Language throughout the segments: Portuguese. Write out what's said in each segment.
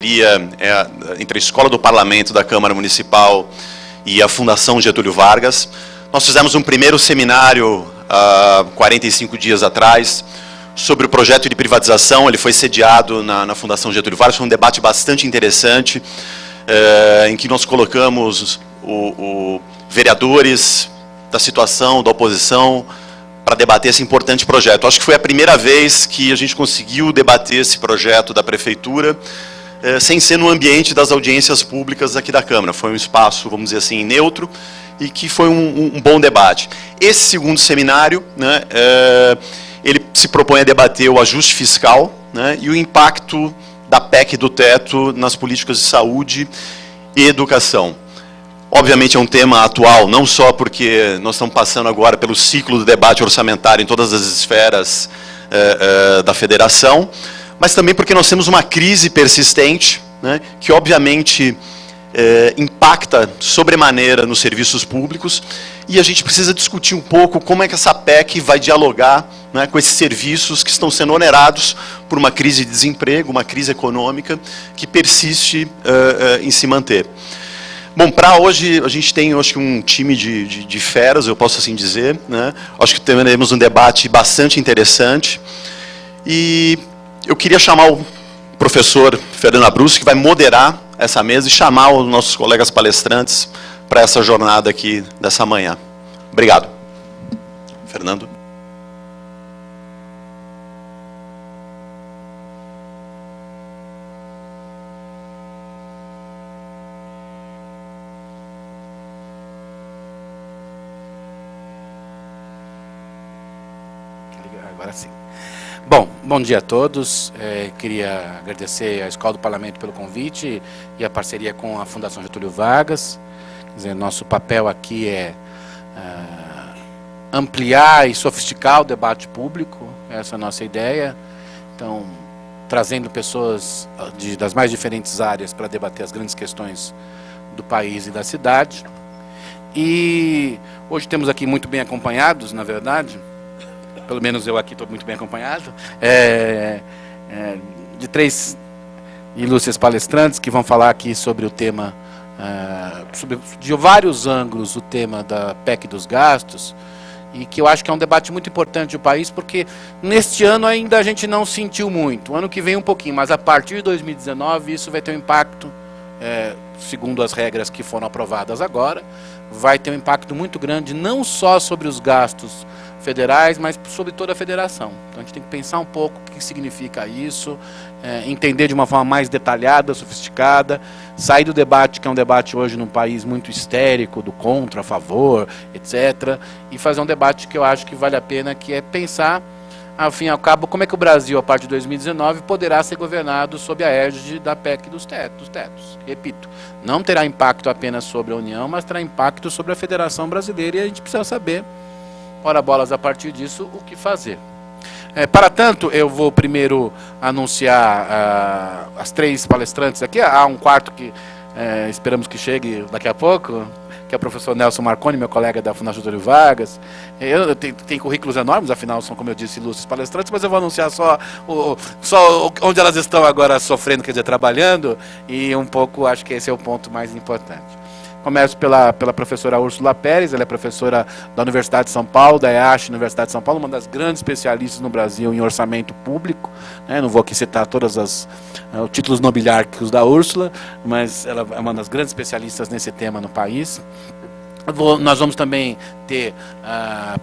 Entre a Escola do Parlamento da Câmara Municipal e a Fundação Getúlio Vargas. Nós fizemos um primeiro seminário há 45 dias atrás sobre o projeto de privatização. Ele foi sediado na Fundação Getúlio Vargas. Foi um debate bastante interessante, em que nós colocamos vereadores da situação, da oposição, para debater esse importante projeto. Acho que foi a primeira vez que a gente conseguiu debater esse projeto da Prefeitura sem ser no ambiente das audiências públicas aqui da Câmara. Foi um espaço, vamos dizer assim, neutro, e que foi um bom debate. Esse segundo seminário, né, ele se propõe a debater o ajuste fiscal, né, e o impacto da PEC do teto nas políticas de saúde e educação. Obviamente é um tema atual, não só porque nós estamos passando agora pelo ciclo do debate orçamentário em todas as esferas da federação, mas também porque nós temos uma crise persistente, né, que obviamente impacta sobremaneira nos serviços públicos, e a gente precisa discutir um pouco como é que essa PEC vai dialogar, né, com esses serviços que estão sendo onerados por uma crise de desemprego, uma crise econômica que persiste em se manter. Bom, para hoje a gente tem, acho que, um time de feras, eu posso assim dizer, né? Acho que teremos um debate bastante interessante, e eu queria chamar o professor Fernando Abruzzi, que vai moderar essa mesa, e chamar os nossos colegas palestrantes para essa jornada aqui dessa manhã. Obrigado. Fernando. Agora sim. Bom dia a todos. Queria agradecer à Escola do Parlamento pelo convite e a parceria com a Fundação Getúlio Vargas. Quer dizer, nosso papel aqui é ampliar e sofisticar o debate público, essa é a nossa ideia. Então, trazendo pessoas das mais diferentes áreas para debater as grandes questões do país e da cidade. E hoje temos aqui muito bem acompanhados, na verdade, pelo menos eu aqui estou muito bem acompanhado, de 3 ilustres palestrantes que vão falar aqui sobre o tema, de vários ângulos, o tema da PEC dos gastos, e que eu acho que é um debate muito importante do país, porque neste ano ainda a gente não sentiu muito, o ano que vem um pouquinho, mas a partir de 2019 isso vai ter um impacto, segundo as regras que foram aprovadas agora, vai ter um impacto muito grande, não só sobre os gastos federais, mas sobre toda a federação. Então a gente tem que pensar um pouco o que significa isso, entender de uma forma mais detalhada, sofisticada, sair do debate, que é um debate hoje num país muito histérico, do contra, a favor, etc., e fazer um debate que eu acho que vale a pena, que é pensar, ao fim e ao cabo, como é que o Brasil, a partir de 2019, poderá ser governado sob a égide da PEC dos tetos. Repito, não terá impacto apenas sobre a União, mas terá impacto sobre a Federação Brasileira, e a gente precisa saber, ora bolas, a partir disso, o que fazer. Para tanto, eu vou primeiro anunciar as 3 palestrantes aqui. Há um quarto que esperamos que chegue daqui a pouco, que é o professor Nelson Marconi, meu colega da Fundação Getúlio Vargas. Eu tenho currículos enormes, afinal são, como eu disse, ilustres palestrantes, mas eu vou anunciar só onde elas estão agora sofrendo, quer dizer, trabalhando, e um pouco, acho que esse é o ponto mais importante. Começo pela professora Úrsula Pérez. Ela é professora da Universidade de São Paulo, da EASH, Universidade de São Paulo, uma das grandes especialistas no Brasil em orçamento público, né? Não vou aqui citar todos os títulos nobiliárquicos da Úrsula, mas ela é uma das grandes especialistas nesse tema no país. Nós vamos também ter,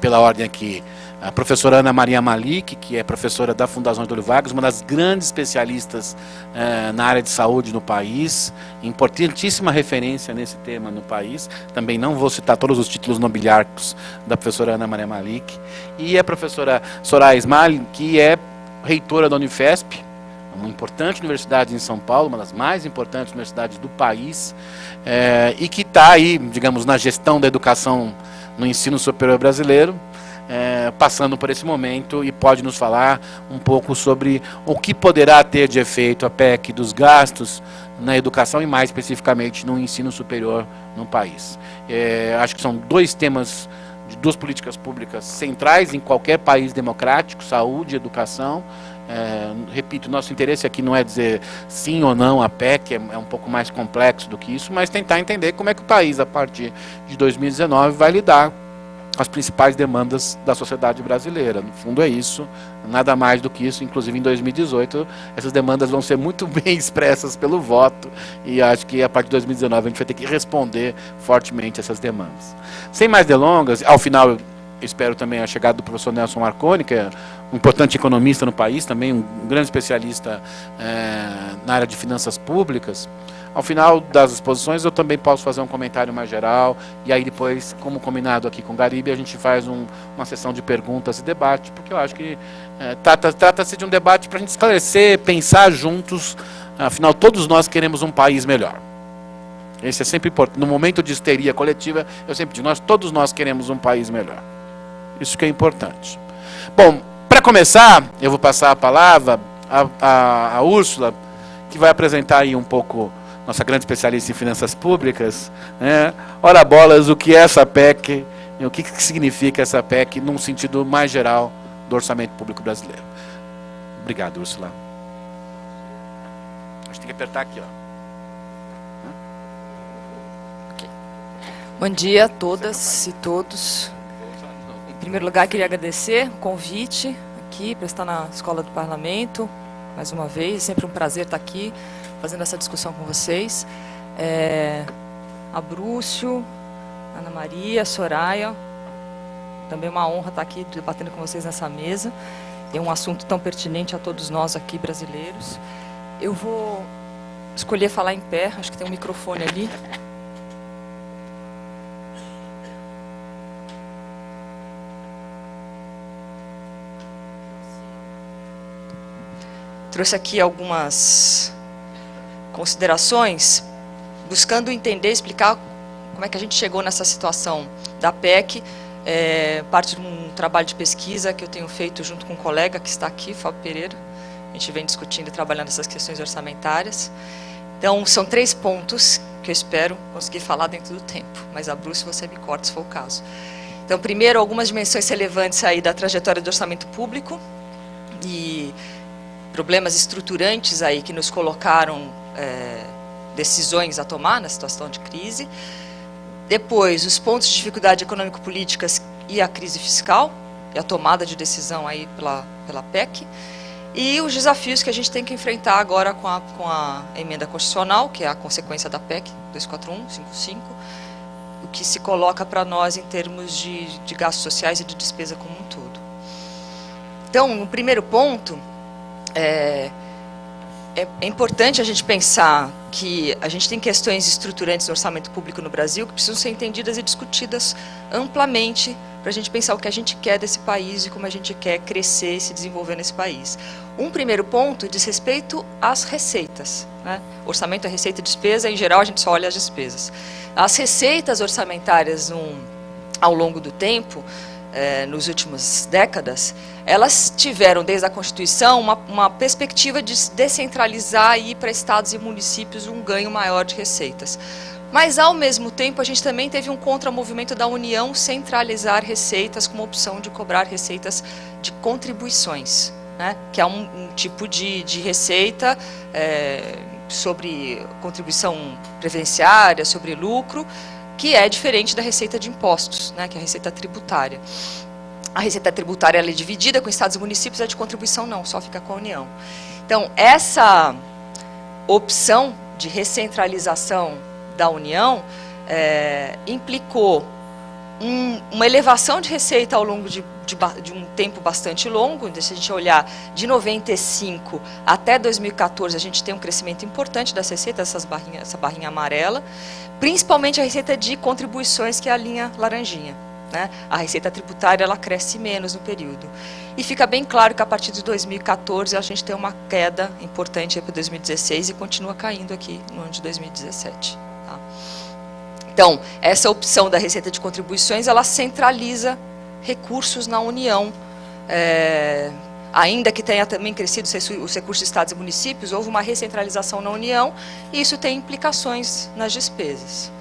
pela ordem aqui, a professora Ana Maria Malik, que é professora da Fundação Getúlio Vargas, uma das grandes especialistas na área de saúde no país, importantíssima referência nesse tema no país. Também não vou citar todos os títulos nobiliárquicos da professora Ana Maria Malik. E a professora Soraya Ismail, que é reitora da Unifesp, uma importante universidade em São Paulo, uma das mais importantes universidades do país, e que está aí, digamos, na gestão da educação no ensino superior brasileiro, passando por esse momento, e pode nos falar um pouco sobre o que poderá ter de efeito a PEC dos gastos na educação e mais especificamente no ensino superior no país. Acho que são 2 temas de duas políticas públicas centrais em qualquer país democrático: saúde e educação. Repito, nosso interesse aqui não é dizer sim ou não à PEC, é um pouco mais complexo do que isso, mas tentar entender como é que o país, a partir de 2019, vai lidar com as principais demandas da sociedade brasileira. No fundo é isso, nada mais do que isso. Inclusive em 2018 essas demandas vão ser muito bem expressas pelo voto, e acho que a partir de 2019 a gente vai ter que responder fortemente essas demandas. Sem mais delongas, ao final eu espero também a chegada do professor Nelson Marconi, que é um importante economista no país, também um grande especialista na área de finanças públicas. Ao final das exposições eu também posso fazer um comentário mais geral, e aí depois, como combinado aqui com o Garibe, a gente faz uma sessão de perguntas e debate, porque eu acho que trata-se de um debate para a gente esclarecer, pensar juntos. Afinal, todos nós queremos um país melhor. Esse é sempre importante. No momento de histeria coletiva, eu sempre digo, todos nós queremos um país melhor. Isso que é importante. Bom, para começar, eu vou passar a palavra a Úrsula, que vai apresentar aí um pouco, nossa grande especialista em finanças públicas, né? Ora bolas, o que é essa PEC, o que significa essa PEC num sentido mais geral do orçamento público brasileiro. Obrigado, Úrsula. A gente tem que apertar aqui, ó. Bom dia a todas e todos. Em primeiro lugar, queria agradecer o convite aqui para estar na Escola do Parlamento, mais uma vez. Sempre um prazer estar aqui, fazendo essa discussão com vocês. A Brúcio, Ana Maria, Soraya, também uma honra estar aqui debatendo com vocês nessa mesa. É um assunto tão pertinente a todos nós aqui brasileiros. Eu vou escolher falar em pé, acho que tem um microfone ali. Trouxe aqui algumas considerações, buscando entender, explicar como é que a gente chegou nessa situação da PEC, parte de um trabalho de pesquisa que eu tenho feito junto com um colega que está aqui, Fábio Pereira. A gente vem discutindo e trabalhando essas questões orçamentárias. Então, são 3 pontos que eu espero conseguir falar dentro do tempo, mas a Bruce você me corta se for o caso. Então, primeiro, algumas dimensões relevantes aí da trajetória do orçamento público e problemas estruturantes aí que nos colocaram decisões a tomar na situação de crise. Depois, os pontos de dificuldade econômico-políticas e a crise fiscal, e a tomada de decisão aí pela PEC. E os desafios que a gente tem que enfrentar agora com a emenda constitucional, que é a consequência da PEC 241-55, o que se coloca para nós em termos de gastos sociais e de despesa como um todo. Então, no primeiro ponto, é importante a gente pensar que a gente tem questões estruturantes no orçamento público no Brasil que precisam ser entendidas e discutidas amplamente para a gente pensar o que a gente quer desse país e como a gente quer crescer e se desenvolver nesse país. Um primeiro ponto diz respeito às receitas, né? Orçamento é receita e despesa, em geral a gente só olha as despesas. As receitas orçamentárias ao longo do tempo, nos últimas décadas, elas tiveram, desde a Constituição, uma perspectiva de descentralizar e ir para estados e municípios um ganho maior de receitas. Mas, ao mesmo tempo, a gente também teve um contramovimento da União centralizar receitas com uma opção de cobrar receitas de contribuições, né? Que é um tipo de receita sobre contribuição previdenciária, sobre lucro, que é diferente da receita de impostos, né, que é a receita tributária. A receita tributária ela é dividida com estados e municípios, a de contribuição não, só fica com a União. Então, essa opção de recentralização da União implicou uma elevação de receita ao longo de um tempo bastante longo. Se a gente olhar de 95 até 2014, a gente tem um crescimento importante das receitas, essa barrinha amarela, principalmente a receita de contribuições, que é a linha laranjinha, né? A receita tributária ela cresce menos no período. E fica bem claro que a partir de 2014 a gente tem uma queda importante para 2016 e continua caindo aqui no ano de 2017. Tá? Então, essa opção da receita de contribuições, ela centraliza recursos na União. Ainda que tenha também crescido os recursos de estados e municípios, houve uma recentralização na União e isso tem implicações nas despesas.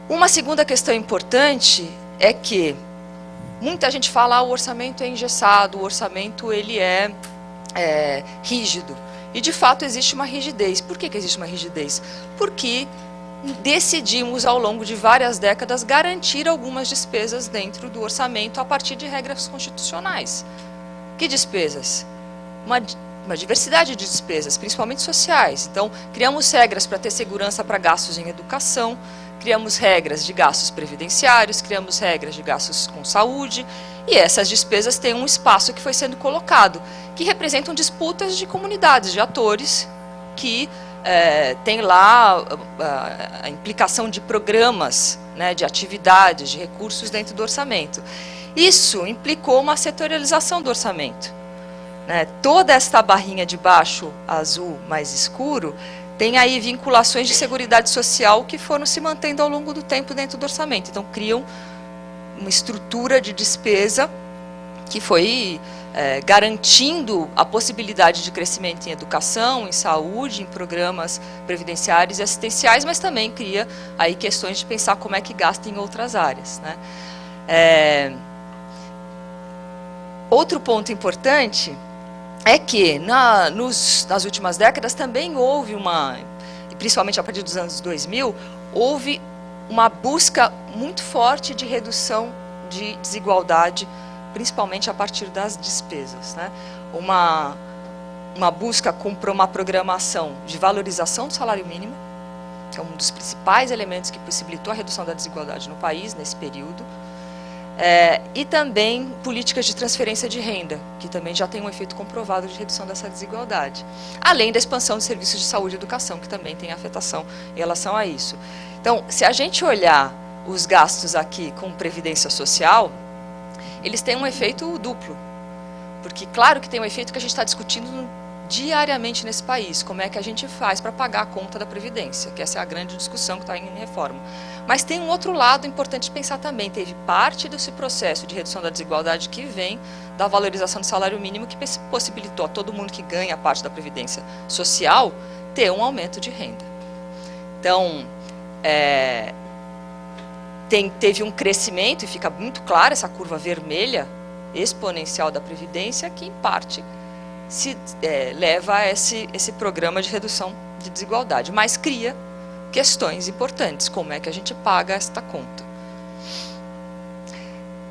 Uma segunda questão importante é que muita gente fala o orçamento é engessado, o orçamento ele é rígido. E, de fato, existe uma rigidez. Por que existe uma rigidez? Porque decidimos, ao longo de várias décadas, garantir algumas despesas dentro do orçamento a partir de regras constitucionais. Que despesas? Uma diversidade de despesas, principalmente sociais. Então, criamos regras para ter segurança para gastos em educação, criamos regras de gastos previdenciários, criamos regras de gastos com saúde, e essas despesas têm um espaço que foi sendo colocado, que representam disputas de comunidades, de atores, que tem lá a implicação de programas, né, de atividades, de recursos dentro do orçamento. Isso implicou uma setorialização do orçamento. Toda esta barrinha de baixo, azul mais escuro, tem aí vinculações de seguridade social que foram se mantendo ao longo do tempo dentro do orçamento. Então, criam uma estrutura de despesa que foi garantindo a possibilidade de crescimento em educação, em saúde, em programas previdenciários e assistenciais, mas também cria aí questões de pensar como é que gasta em outras áreas, né? Outro ponto importante é que nas últimas décadas também houve e principalmente a partir dos anos 2000, houve uma busca muito forte de redução de desigualdade, principalmente a partir das despesas, né? Uma busca com uma programação de valorização do salário mínimo, que é um dos principais elementos que possibilitou a redução da desigualdade no país nesse período, e também políticas de transferência de renda, que também já tem um efeito comprovado de redução dessa desigualdade, além da expansão de serviços de saúde e educação, que também tem afetação em relação a isso. Então, se a gente olhar os gastos aqui com previdência social, eles têm um efeito duplo, porque claro que tem um efeito que a gente está discutindo diariamente nesse país, como é que a gente faz para pagar a conta da Previdência, que essa é a grande discussão que está em reforma. Mas tem um outro lado importante de pensar também, teve parte desse processo de redução da desigualdade que vem da valorização do salário mínimo, que possibilitou a todo mundo que ganha parte da Previdência Social ter um aumento de renda. Então, teve um crescimento, e fica muito clara essa curva vermelha, exponencial da Previdência, que em parte leva a esse programa de redução de desigualdade, mas cria questões importantes, como é que a gente paga esta conta.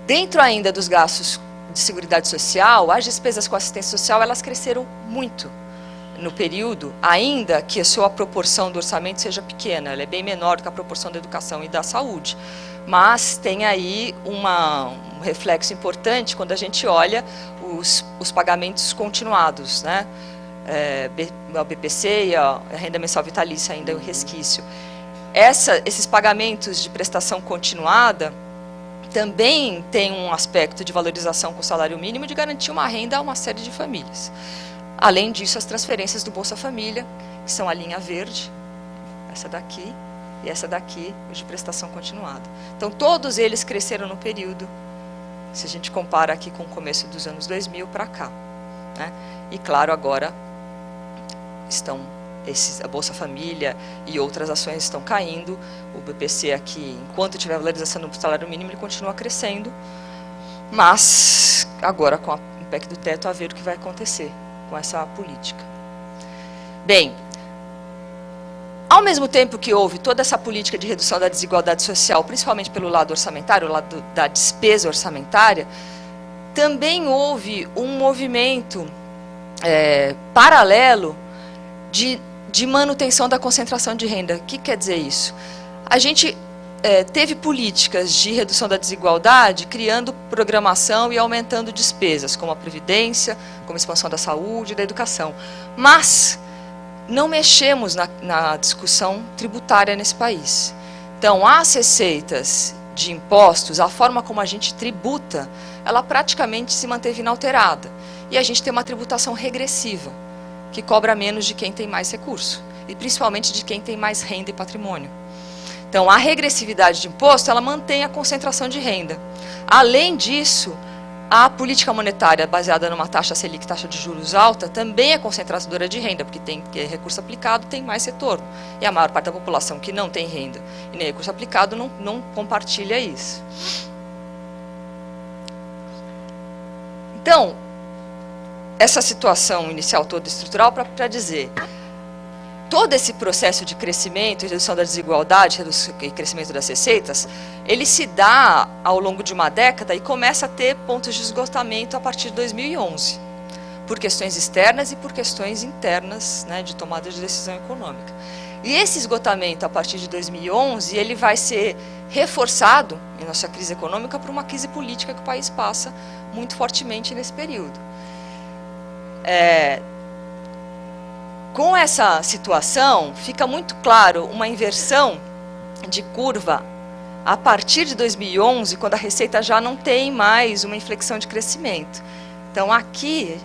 Dentro ainda dos gastos de seguridade social, as despesas com assistência social, elas cresceram muito no período, ainda que a sua proporção do orçamento seja pequena, ela é bem menor do que a proporção da educação e da saúde, mas tem aí um reflexo importante quando a gente olha os pagamentos continuados, né? O BPC e a renda mensal vitalícia ainda é o resquício. Esses pagamentos de prestação continuada também tem um aspecto de valorização com o salário mínimo de garantir uma renda a uma série de famílias. Além disso, as transferências do Bolsa Família, que são a linha verde, essa daqui e essa daqui, de prestação continuada. Então, todos eles cresceram no período, se a gente compara aqui com o começo dos anos 2000 para cá, né? E, claro, agora a Bolsa Família e outras ações estão caindo, o BPC aqui, enquanto tiver valorização do salário mínimo, ele continua crescendo, mas agora com o PEC do teto, a ver o que vai acontecer com essa política. Bem, ao mesmo tempo que houve toda essa política de redução da desigualdade social, principalmente pelo lado orçamentário, o lado da despesa orçamentária, também houve um movimento paralelo de manutenção da concentração de renda. O que quer dizer isso? A gente teve políticas de redução da desigualdade, criando programação e aumentando despesas, como a Previdência, como a expansão da saúde e da educação. Mas não mexemos na discussão tributária nesse país. Então, as receitas de impostos, a forma como a gente tributa, ela praticamente se manteve inalterada. E a gente tem uma tributação regressiva, que cobra menos de quem tem mais recurso, e principalmente de quem tem mais renda e patrimônio. Então, a regressividade de imposto, ela mantém a concentração de renda. Além disso, a política monetária baseada numa taxa Selic, taxa de juros alta, também é concentradora de renda, porque recurso aplicado tem mais retorno. E a maior parte da população que não tem renda e nem recurso aplicado não compartilha isso. Então, essa situação inicial toda estrutural para dizer, todo esse processo de crescimento, redução da desigualdade e crescimento das receitas, ele se dá ao longo de uma década e começa a ter pontos de esgotamento a partir de 2011, por questões externas e por questões internas, né, de tomada de decisão econômica. E esse esgotamento a partir de 2011, ele vai ser reforçado em nossa crise econômica por uma crise política que o país passa muito fortemente nesse período. Com essa situação, fica muito claro uma inversão de curva a partir de 2011, quando a receita já não tem mais uma inflexão de crescimento. Então, aqui,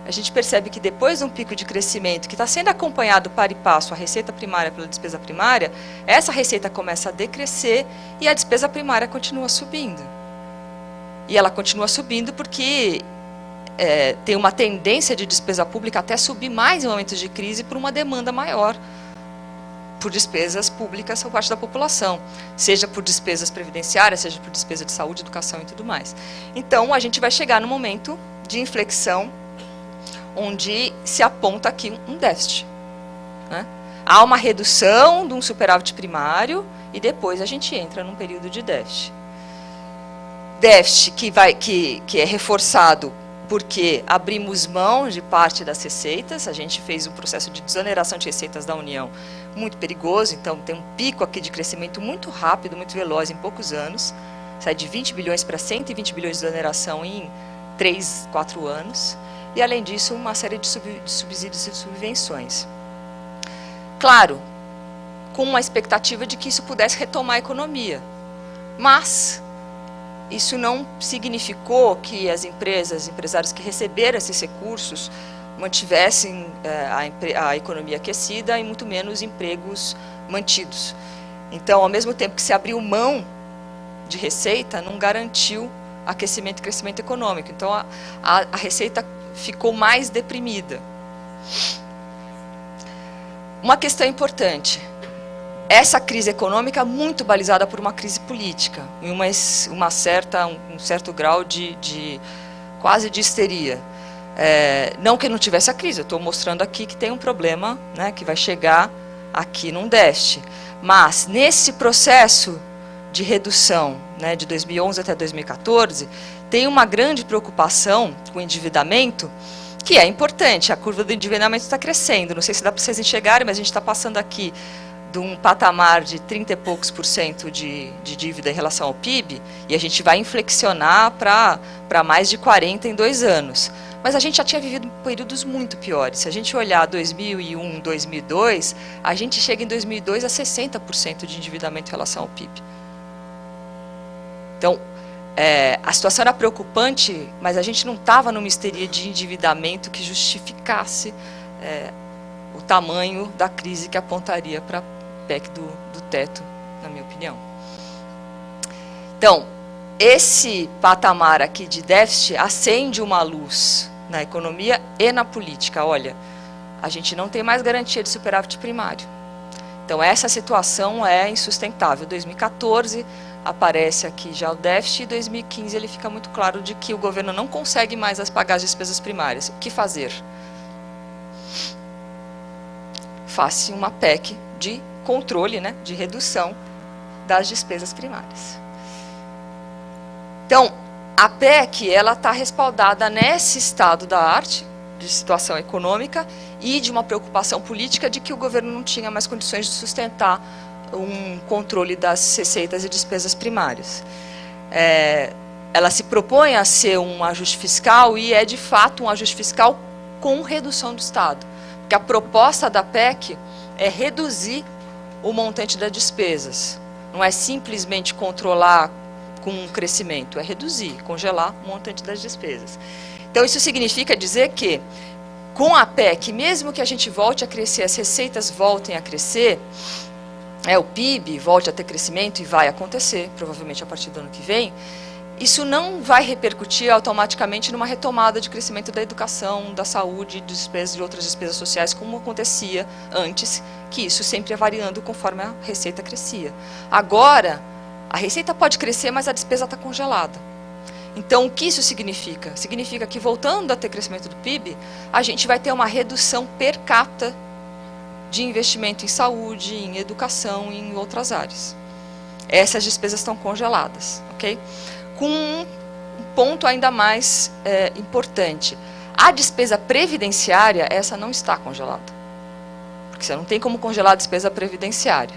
a gente percebe que depois de um pico de crescimento, que está sendo acompanhado par e passo a receita primária pela despesa primária, essa receita começa a decrescer e a despesa primária continua subindo. E ela continua subindo porque tem uma tendência de despesa pública até subir mais em momentos de crise por uma demanda maior por despesas públicas por parte da população, seja por despesas previdenciárias, seja por despesa de saúde, educação e tudo mais. Então, a gente vai chegar no momento de inflexão onde se aponta aqui um déficit, né? Há uma redução de um superávit primário e depois a gente entra num período de déficit. Déficit que é reforçado porque abrimos mão de parte das receitas, a gente fez um processo de desoneração de receitas da União muito perigoso, então tem um pico aqui de crescimento muito rápido, muito veloz em poucos anos, sai de 20 bilhões para 120 bilhões de desoneração em 3, 4 anos, e além disso uma série de subsídios e subvenções. Claro, com uma expectativa de que isso pudesse retomar a economia, mas isso não significou que as empresários que receberam esses recursos mantivessem a economia aquecida e muito menos empregos mantidos. Então, ao mesmo tempo que se abriu mão de receita, não garantiu aquecimento e crescimento econômico. Então, a receita ficou mais deprimida. Uma questão importante. Essa crise econômica muito balizada por uma crise política, em um certo grau de quase de histeria. Não que não tivesse a crise, eu estou mostrando aqui que tem um problema, né, que vai chegar aqui num déficit. Mas, nesse processo de redução, né, de 2011 até 2014, tem uma grande preocupação com o endividamento, que é importante. A curva do endividamento está crescendo. Não sei se dá para vocês enxergarem, mas a gente está passando aqui de um patamar de 30 e poucos % de dívida em relação ao PIB, e a gente vai inflexionar para mais de 40 em 2 anos. Mas a gente já tinha vivido períodos muito piores. Se a gente olhar 2001, 2002, a gente chega em 2002 a 60% de endividamento em relação ao PIB. Então, a situação era preocupante, mas a gente não estava numa histeria de endividamento que justificasse o tamanho da crise que apontaria para a PEC do teto, na minha opinião. Então, esse patamar aqui de déficit acende uma luz na economia e na política. Olha, a gente não tem mais garantia de superávit primário. Então, essa situação é insustentável. 2014 aparece aqui já o déficit, e 2015 ele fica muito claro de que o governo não consegue mais pagar as despesas primárias. O que fazer? Faz-se uma PEC de controle, né, de redução das despesas primárias. Então, a PEC está respaldada nesse estado da arte, de situação econômica, e de uma preocupação política de que o governo não tinha mais condições de sustentar um controle das receitas e despesas primárias. Ela se propõe a ser um ajuste fiscal e é, de fato, um ajuste fiscal com redução do Estado. Porque a proposta da PEC é reduzir o montante das despesas. Não é simplesmente controlar com um crescimento, é reduzir, congelar o montante das despesas. Então, isso significa dizer que, com a PEC, mesmo que a gente volte a crescer, as receitas voltem a crescer, o PIB volte a ter crescimento, e vai acontecer, provavelmente a partir do ano que vem, isso não vai repercutir automaticamente numa retomada de crescimento da educação, da saúde, de outras despesas sociais, como acontecia antes, que isso sempre ia variando conforme a receita crescia. Agora, a receita pode crescer, mas a despesa está congelada. Então, o que isso significa? Significa que, voltando a ter crescimento do PIB, a gente vai ter uma redução per capita de investimento em saúde, em educação e em outras áreas. Essas despesas estão congeladas, ok? Com um ponto ainda mais importante. A despesa previdenciária, essa não está congelada. Porque você não tem como congelar a despesa previdenciária.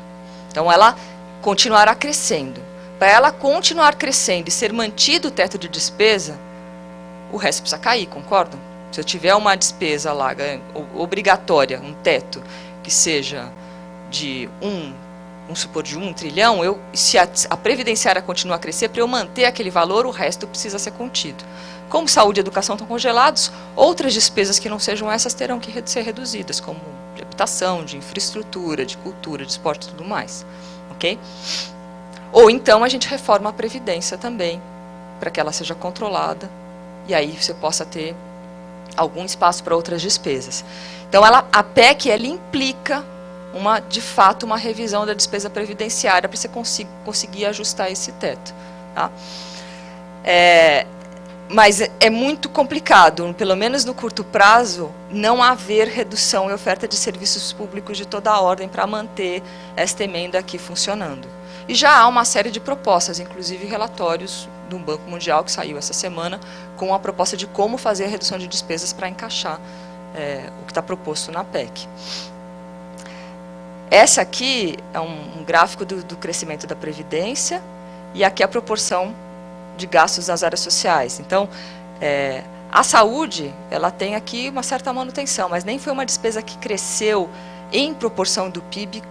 Então, ela continuará crescendo. Para ela continuar crescendo e ser mantido o teto de despesa, o resto precisa cair, concordam? Se eu tiver uma despesa lá obrigatória, um teto, que seja de vamos supor, de 1 trilhão, se a previdenciária continuar a crescer, para eu manter aquele valor, o resto precisa ser contido. Como saúde e educação estão congelados, outras despesas que não sejam essas terão que ser reduzidas, como de habitação, de infraestrutura, de cultura, de esporte e tudo mais. Ok? Ou então a gente reforma a Previdência também, para que ela seja controlada, e aí você possa ter algum espaço para outras despesas. Então, a PEC, ela implica, de fato, uma revisão da despesa previdenciária para você conseguir ajustar esse teto. Tá? Mas é muito complicado, pelo menos no curto prazo, não haver redução em oferta de serviços públicos de toda a ordem para manter esta emenda aqui funcionando. E já há uma série de propostas, inclusive relatórios do Banco Mundial, que saiu essa semana, com a proposta de como fazer a redução de despesas para encaixar o que está proposto na PEC. Essa aqui é um gráfico do crescimento da Previdência, e aqui a proporção de gastos nas áreas sociais. Então, a saúde, ela tem aqui uma certa manutenção, mas nem foi uma despesa que cresceu em proporção do PIB,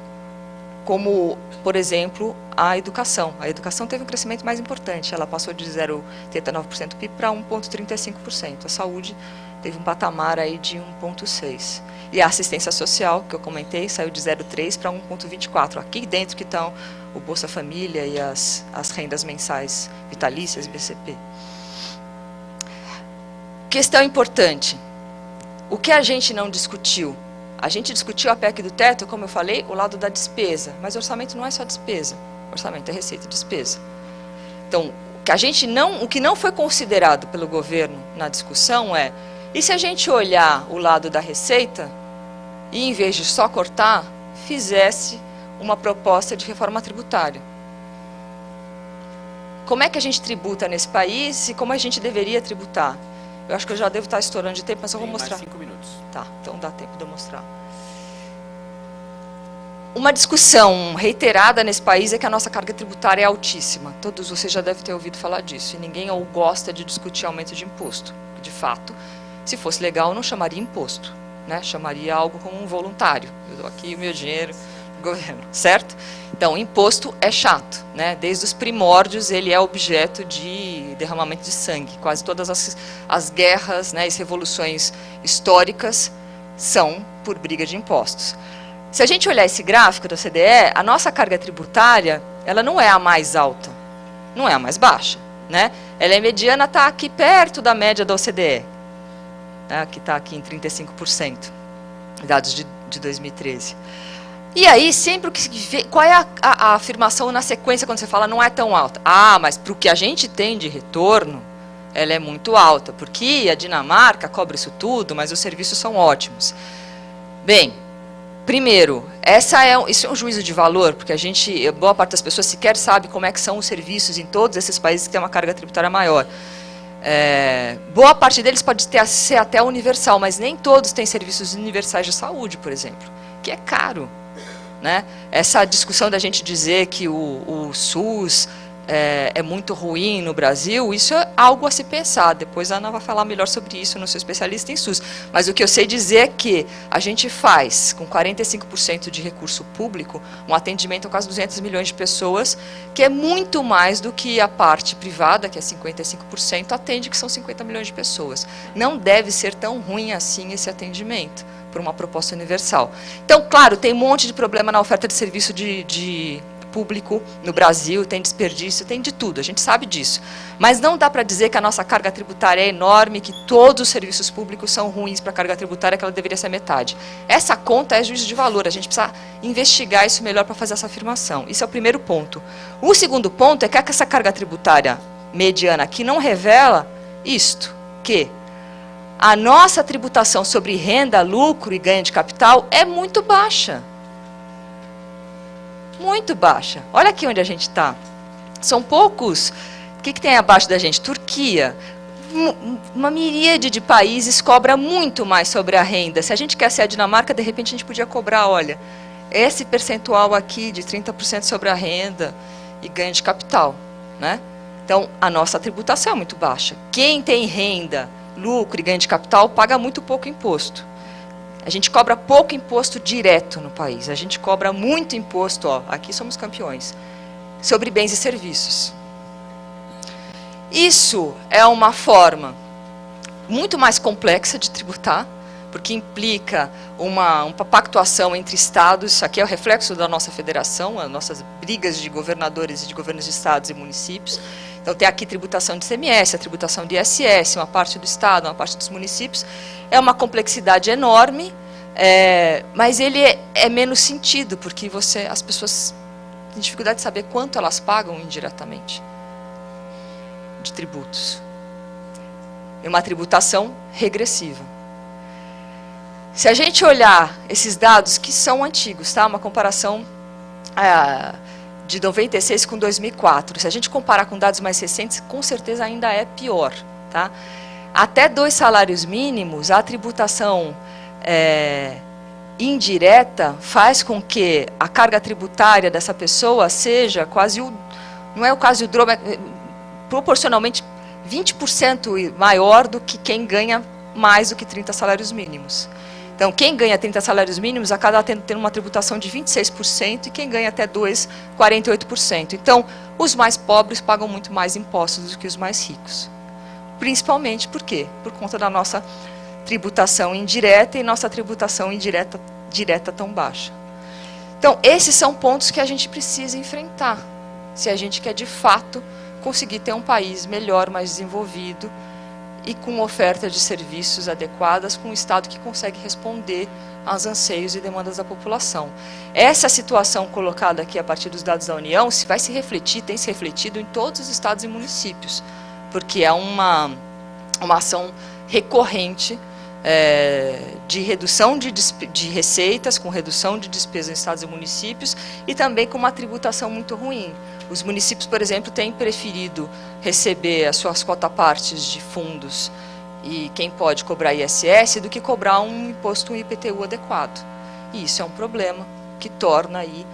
como, por exemplo, a educação. A educação teve um crescimento mais importante, ela passou de 0,89% do PIB para 1,35%. A saúde teve um patamar aí de 1,6%. E a assistência social, que eu comentei, saiu de 0,3% para 1,24%. Aqui dentro que estão o Bolsa Família e as rendas mensais vitalícias, BCP. Questão importante. O que a gente não discutiu? A gente discutiu a PEC do teto, como eu falei, o lado da despesa. Mas o orçamento não é só despesa. O orçamento é receita e despesa. Então, o que não foi considerado pelo governo na discussão e se a gente olhar o lado da receita, e em vez de só cortar, fizesse uma proposta de reforma tributária? Como é que a gente tributa nesse país e como a gente deveria tributar? Eu acho que eu já devo estar estourando de tempo, mas eu vou mostrar. Mais 5 minutos. Tá, então dá tempo de eu mostrar. Uma discussão reiterada nesse país é que a nossa carga tributária é altíssima. Todos vocês já devem ter ouvido falar disso. E ninguém gosta de discutir aumento de imposto. De fato, se fosse legal, eu não chamaria imposto, né? Chamaria algo como um voluntário. Eu dou aqui o meu dinheiro do governo, certo? Então, imposto é chato, né? Desde os primórdios ele é objeto de derramamento de sangue. Quase todas as guerras, né, as revoluções históricas são por briga de impostos. Se a gente olhar esse gráfico da OCDE, a nossa carga tributária, ela não é a mais alta, não é a mais baixa, né? Ela é mediana, está aqui perto da média da OCDE, né, que está aqui em 35%, dados de 2013. E aí, sempre o que se vê, qual é a afirmação na sequência quando você fala não é tão alta? Ah, mas para o que a gente tem de retorno, ela é muito alta, porque a Dinamarca cobra isso tudo, mas os serviços são ótimos. Bem, primeiro, isso é um juízo de valor, porque boa parte das pessoas sequer sabe como é que são os serviços em todos esses países que têm uma carga tributária maior. Boa parte deles pode ser até universal, mas nem todos têm serviços universais de saúde, por exemplo, que é caro. Né? Essa discussão da gente dizer que o SUS é muito ruim no Brasil, isso é algo a se pensar. Depois a Ana vai falar melhor sobre isso, não sou especialista em SUS. Mas o que eu sei dizer é que a gente faz, com 45% de recurso público, um atendimento a quase 200 milhões de pessoas, que é muito mais do que a parte privada, que é 55%, atende, que são 50 milhões de pessoas. Não deve ser tão ruim assim esse atendimento, por uma proposta universal. Então, claro, tem um monte de problema na oferta de serviço de público no Brasil, tem desperdício, tem de tudo, a gente sabe disso. Mas não dá para dizer que a nossa carga tributária é enorme, que todos os serviços públicos são ruins para a carga tributária, que ela deveria ser metade. Essa conta é juízo de valor, a gente precisa investigar isso melhor para fazer essa afirmação. Isso é o primeiro ponto. O segundo ponto é que essa carga tributária mediana, que não revela isto, que a nossa tributação sobre renda, lucro e ganho de capital é muito baixa. Muito baixa. Olha aqui onde a gente está. São poucos. O que tem abaixo da gente? Turquia. Uma miríade de países cobra muito mais sobre a renda. Se a gente quer ser a Dinamarca, de repente a gente podia cobrar, olha, esse percentual aqui de 30% sobre a renda e ganho de capital, né? Então, a nossa tributação é muito baixa. Quem tem renda, lucro e ganho de capital paga muito pouco imposto. A gente cobra pouco imposto direto no país. A gente cobra muito imposto, ó, aqui somos campeões, sobre bens e serviços. Isso é uma forma muito mais complexa de tributar, porque implica uma pactuação entre estados. Isso aqui é o reflexo da nossa federação, as nossas brigas de governadores e de governos de estados e municípios. Então, tem aqui tributação de ICMS, a tributação de ISS, uma parte do estado, uma parte dos municípios. É uma complexidade enorme, mas ele é menos sentido, porque as pessoas têm dificuldade de saber quanto elas pagam indiretamente de tributos. É uma tributação regressiva. Se a gente olhar esses dados, que são antigos, tá? Uma comparação de 96 com 2004. Se a gente comparar com dados mais recentes, com certeza ainda é pior, tá? Até 2 salários mínimos, a tributação indireta faz com que a carga tributária dessa pessoa seja quase não é o caso o dobro, proporcionalmente 20% maior do que quem ganha mais do que 30 salários mínimos. Então, quem ganha 30 salários mínimos acaba tendo uma tributação de 26% e quem ganha até 2, 48%. Então, os mais pobres pagam muito mais impostos do que os mais ricos. Principalmente por quê? Por conta da nossa tributação indireta e nossa tributação direta tão baixa. Então, esses são pontos que a gente precisa enfrentar, se a gente quer, de fato, conseguir ter um país melhor, mais desenvolvido, e com oferta de serviços adequadas, com um Estado que consegue responder aos anseios e demandas da população. Essa situação colocada aqui a partir dos dados da União vai se refletir, tem se refletido em todos os estados e municípios, porque é uma ação recorrente de redução de receitas, com redução de despesas em estados e municípios, e também com uma tributação muito ruim. Os municípios, por exemplo, têm preferido receber as suas quota-partes de fundos e quem pode cobrar ISS do que cobrar um imposto, um IPTU adequado. E isso é um problema que torna aí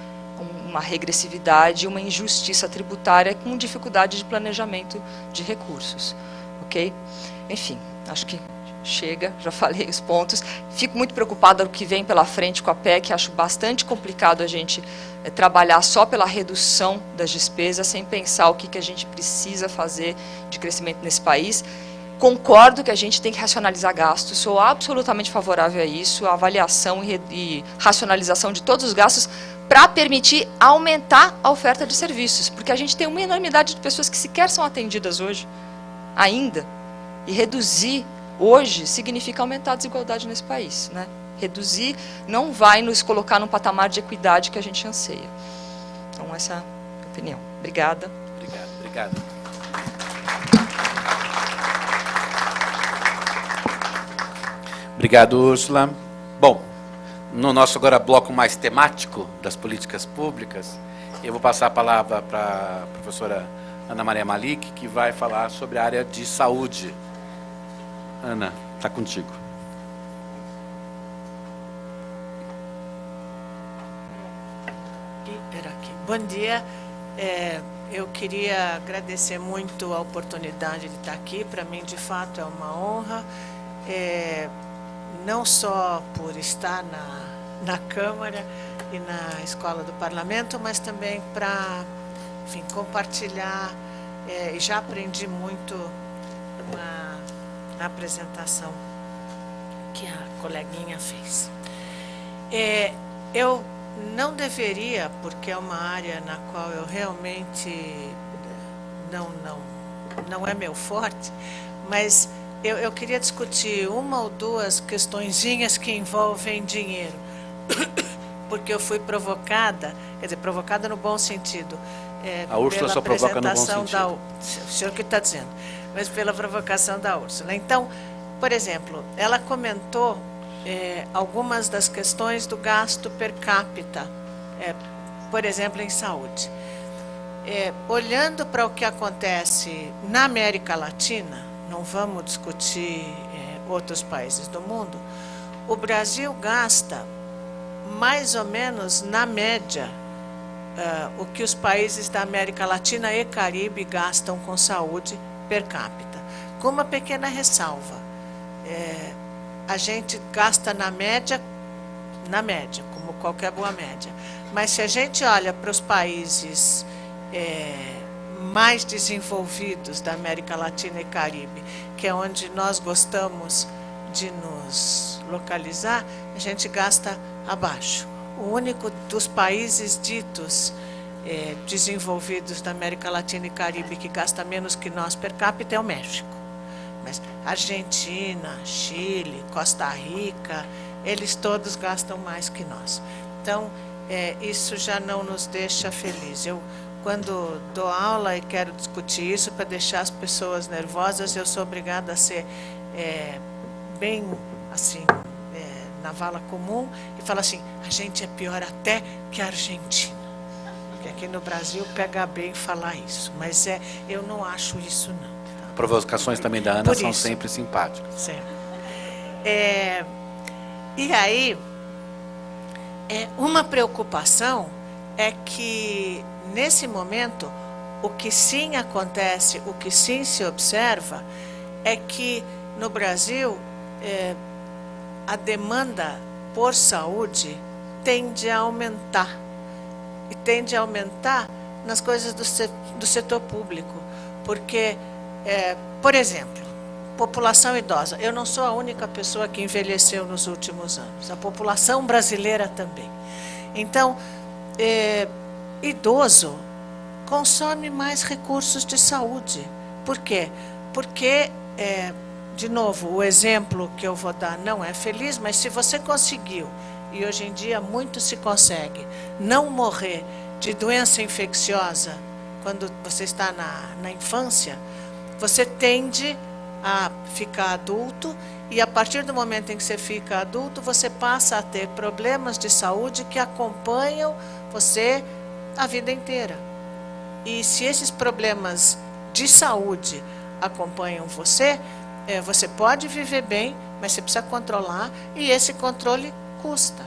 uma regressividade, uma injustiça tributária com dificuldade de planejamento de recursos. Ok? Enfim, acho que chega, já falei os pontos. Fico muito preocupada com o que vem pela frente com a PEC, acho bastante complicado a gente trabalhar só pela redução das despesas, sem pensar o que a gente precisa fazer de crescimento nesse país. Concordo que a gente tem que racionalizar gastos, sou absolutamente favorável a isso, a avaliação e racionalização de todos os gastos, para permitir aumentar a oferta de serviços, porque a gente tem uma enormidade de pessoas que sequer são atendidas hoje, ainda, e reduzir hoje significa aumentar a desigualdade nesse país, né? Reduzir não vai nos colocar num patamar de equidade que a gente anseia. Então, essa é a minha opinião. Obrigada. Obrigado. Obrigado, Úrsula. Bom, no nosso agora bloco mais temático das políticas públicas, eu vou passar a palavra para a professora Ana Maria Malik, que vai falar sobre a área de saúde. Ana, está contigo. Bom dia. Eu queria agradecer muito a oportunidade de estar aqui. Para mim, de fato, é uma honra. Não só por estar na Câmara e na Escola do Parlamento, mas também para, enfim, compartilhar. E já aprendi muito na apresentação que a coleguinha fez. Eu não deveria, porque é uma área na qual eu realmente não é meu forte, mas eu queria discutir uma ou duas questõezinhas que envolvem dinheiro, porque eu fui provocada, quer dizer, provocada no bom sentido, A Úrsula pela só provoca no bom apresentação sentido. o senhor que está dizendo, mas pela provocação da Úrsula. Então, por exemplo, ela comentou algumas das questões do gasto per capita, por exemplo, em saúde. Olhando para o que acontece na América Latina, não vamos discutir outros países do mundo, o Brasil gasta mais ou menos na média o que os países da América Latina e Caribe gastam com saúde per capita. Com uma pequena ressalva, a gente gasta na média, como qualquer boa média. Mas se a gente olha para os países mais desenvolvidos da América Latina e Caribe, que é onde nós gostamos de nos localizar, a gente gasta abaixo. O único dos países ditos desenvolvidos da América Latina e Caribe que gasta menos que nós per capita é o México. Mas Argentina, Chile, Costa Rica, eles todos gastam mais que nós. Então, isso já não nos deixa felizes. Eu, quando dou aula e quero discutir isso para deixar as pessoas nervosas, eu sou obrigada a ser bem assim, na vala comum, e falo assim, a gente é pior até que a Argentina. Porque aqui no Brasil pega bem falar isso, mas eu não acho isso não. Tá? Provocações também da Ana Por são isso. sempre simpáticas. Certo. E aí, uma preocupação é que, nesse momento, o que sim acontece, o que sim se observa, é que, no Brasil, a demanda por saúde tende a aumentar. E tende a aumentar nas coisas do setor público. Porque, por exemplo, população idosa. Eu não sou a única pessoa que envelheceu nos últimos anos. A população brasileira também. Então, idoso consome mais recursos de saúde. Por quê? Porque, de novo, o exemplo que eu vou dar não é feliz, mas se você conseguiu, e hoje em dia muito se consegue, não morrer de doença infecciosa quando você está na infância, você tende a ficar adulto, e a partir do momento em que você fica adulto, você passa a ter problemas de saúde que acompanham você a vida inteira. E se esses problemas de saúde acompanham você, você pode viver bem, mas você precisa controlar, e esse controle custa.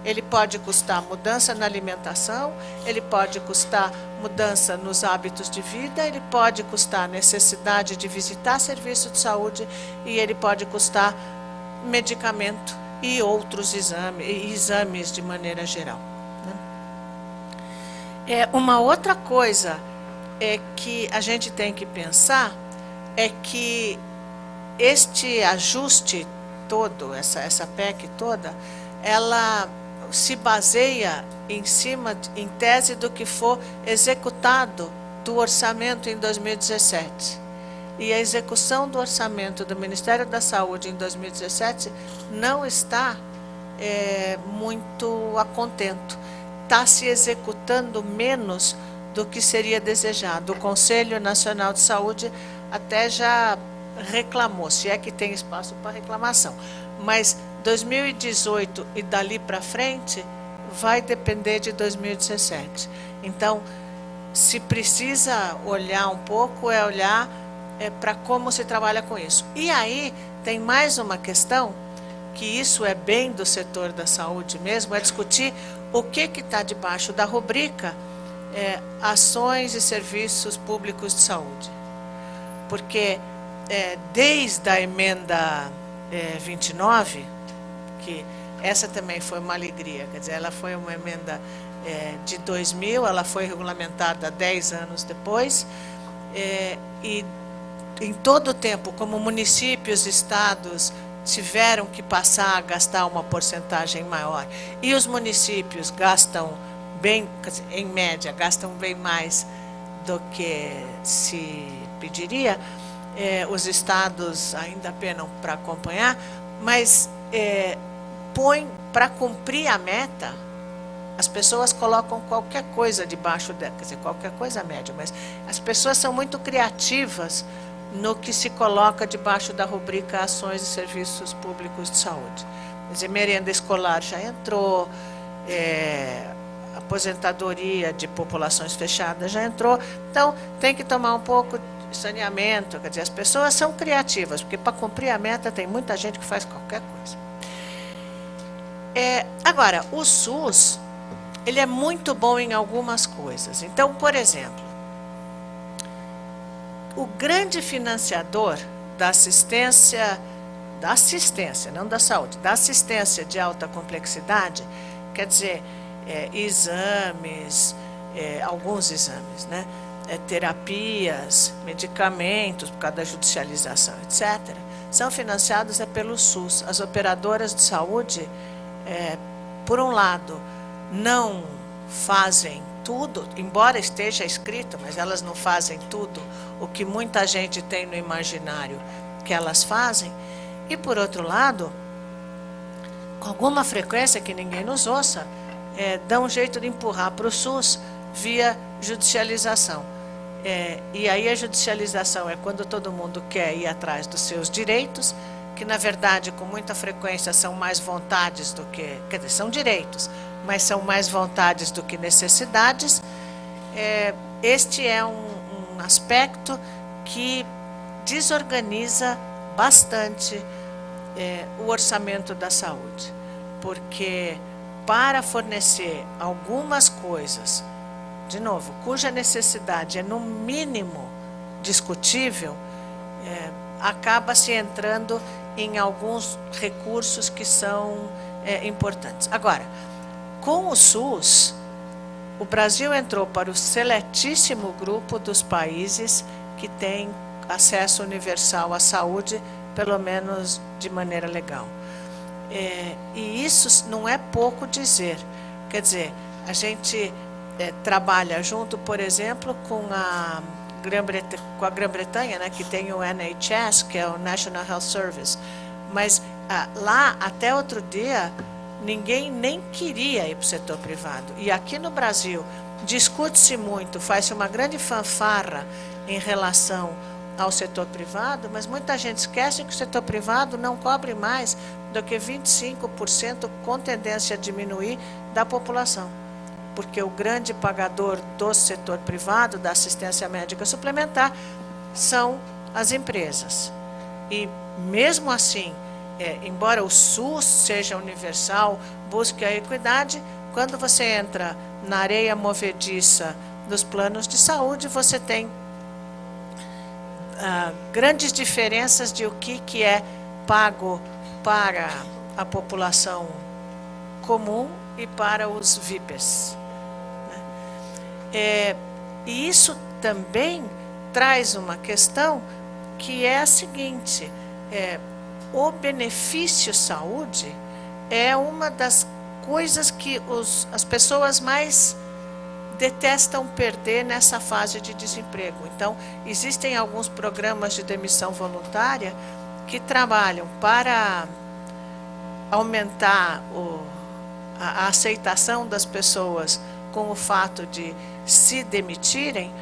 Ele pode custar mudança na alimentação, ele pode custar mudança nos hábitos de vida, ele pode custar necessidade de visitar serviço de saúde, e ele pode custar medicamento e outros exames de maneira geral. Uma outra coisa que a gente tem que pensar é que este ajuste todo, essa PEC toda, ela se baseia em tese do que for executado do orçamento em 2017. E a execução do orçamento do Ministério da Saúde em 2017 não está muito a contento. Está se executando menos do que seria desejado. O Conselho Nacional de Saúde até já reclamou, se é que tem espaço para reclamação. Mas 2018 e dali para frente vai depender de 2017. Então, se precisa olhar um pouco, olhar para como se trabalha com isso. E aí tem mais uma questão, que isso é bem do setor da saúde mesmo, é discutir o que está debaixo da rubrica ações e serviços públicos de saúde. Porque desde a emenda 29, que essa também foi uma alegria, quer dizer, ela foi uma emenda de 2000, ela foi regulamentada 10 anos depois, e em todo o tempo, como municípios, estados tiveram que passar a gastar uma porcentagem maior, e os municípios gastam bem, em média, gastam bem mais do que se pediria, os estados ainda penam para acompanhar, mas põe para cumprir a meta, as pessoas colocam qualquer coisa debaixo dela, quer dizer, qualquer coisa média, mas as pessoas são muito criativas no que se coloca debaixo da rubrica ações e serviços públicos de saúde. Quer dizer, merenda escolar já entrou, aposentadoria de populações fechadas já entrou, então tem que tomar um pouco de saneamento, quer dizer, as pessoas são criativas, porque para cumprir a meta tem muita gente que faz qualquer coisa. Agora, o SUS, ele é muito bom em algumas coisas. Então, por exemplo, o grande financiador da assistência, não da saúde, da assistência de alta complexidade, quer dizer, exames, alguns exames, né? Terapias, medicamentos, por causa da judicialização, etc., são financiados pelo SUS. As operadoras de saúde, por um lado, não fazem tudo, embora esteja escrito, mas elas não fazem tudo o que muita gente tem no imaginário que elas fazem, e por outro lado, com alguma frequência que ninguém nos ouça, dão um jeito de empurrar para o SUS via judicialização. E aí a judicialização é quando todo mundo quer ir atrás dos seus direitos, que na verdade com muita frequência são mais vontades do que, quer dizer, são direitos, mas são mais vontades do que necessidades. Este é um aspecto que desorganiza bastante o orçamento da saúde, porque para fornecer algumas coisas, de novo, cuja necessidade é no mínimo discutível, acaba se entrando em alguns recursos que são importantes. Agora, com o SUS, o Brasil entrou para o seletíssimo grupo dos países que têm acesso universal à saúde, pelo menos de maneira legal. E isso não é pouco dizer. Quer dizer, a gente trabalha junto, por exemplo, com a Grã-Bretanha, né, que tem o NHS, que é o National Health Service. Mas lá, até outro dia, ninguém nem queria ir para o setor privado. E aqui no Brasil, discute-se muito, faz-se uma grande fanfarra em relação ao setor privado, mas muita gente esquece que o setor privado não cobre mais do que 25%, com tendência a diminuir, da população. Porque o grande pagador do setor privado, da assistência médica suplementar, são as empresas. E mesmo assim, embora o SUS seja universal, busque a equidade, quando você entra na areia movediça dos planos de saúde, você tem grandes diferenças de o que é pago para a população comum e para os VIPs. E isso também traz uma questão que é a seguinte: o benefício saúde é uma das coisas que as pessoas mais detestam perder nessa fase de desemprego. Então, existem alguns programas de demissão voluntária que trabalham para aumentar a aceitação das pessoas com o fato de se demitirem,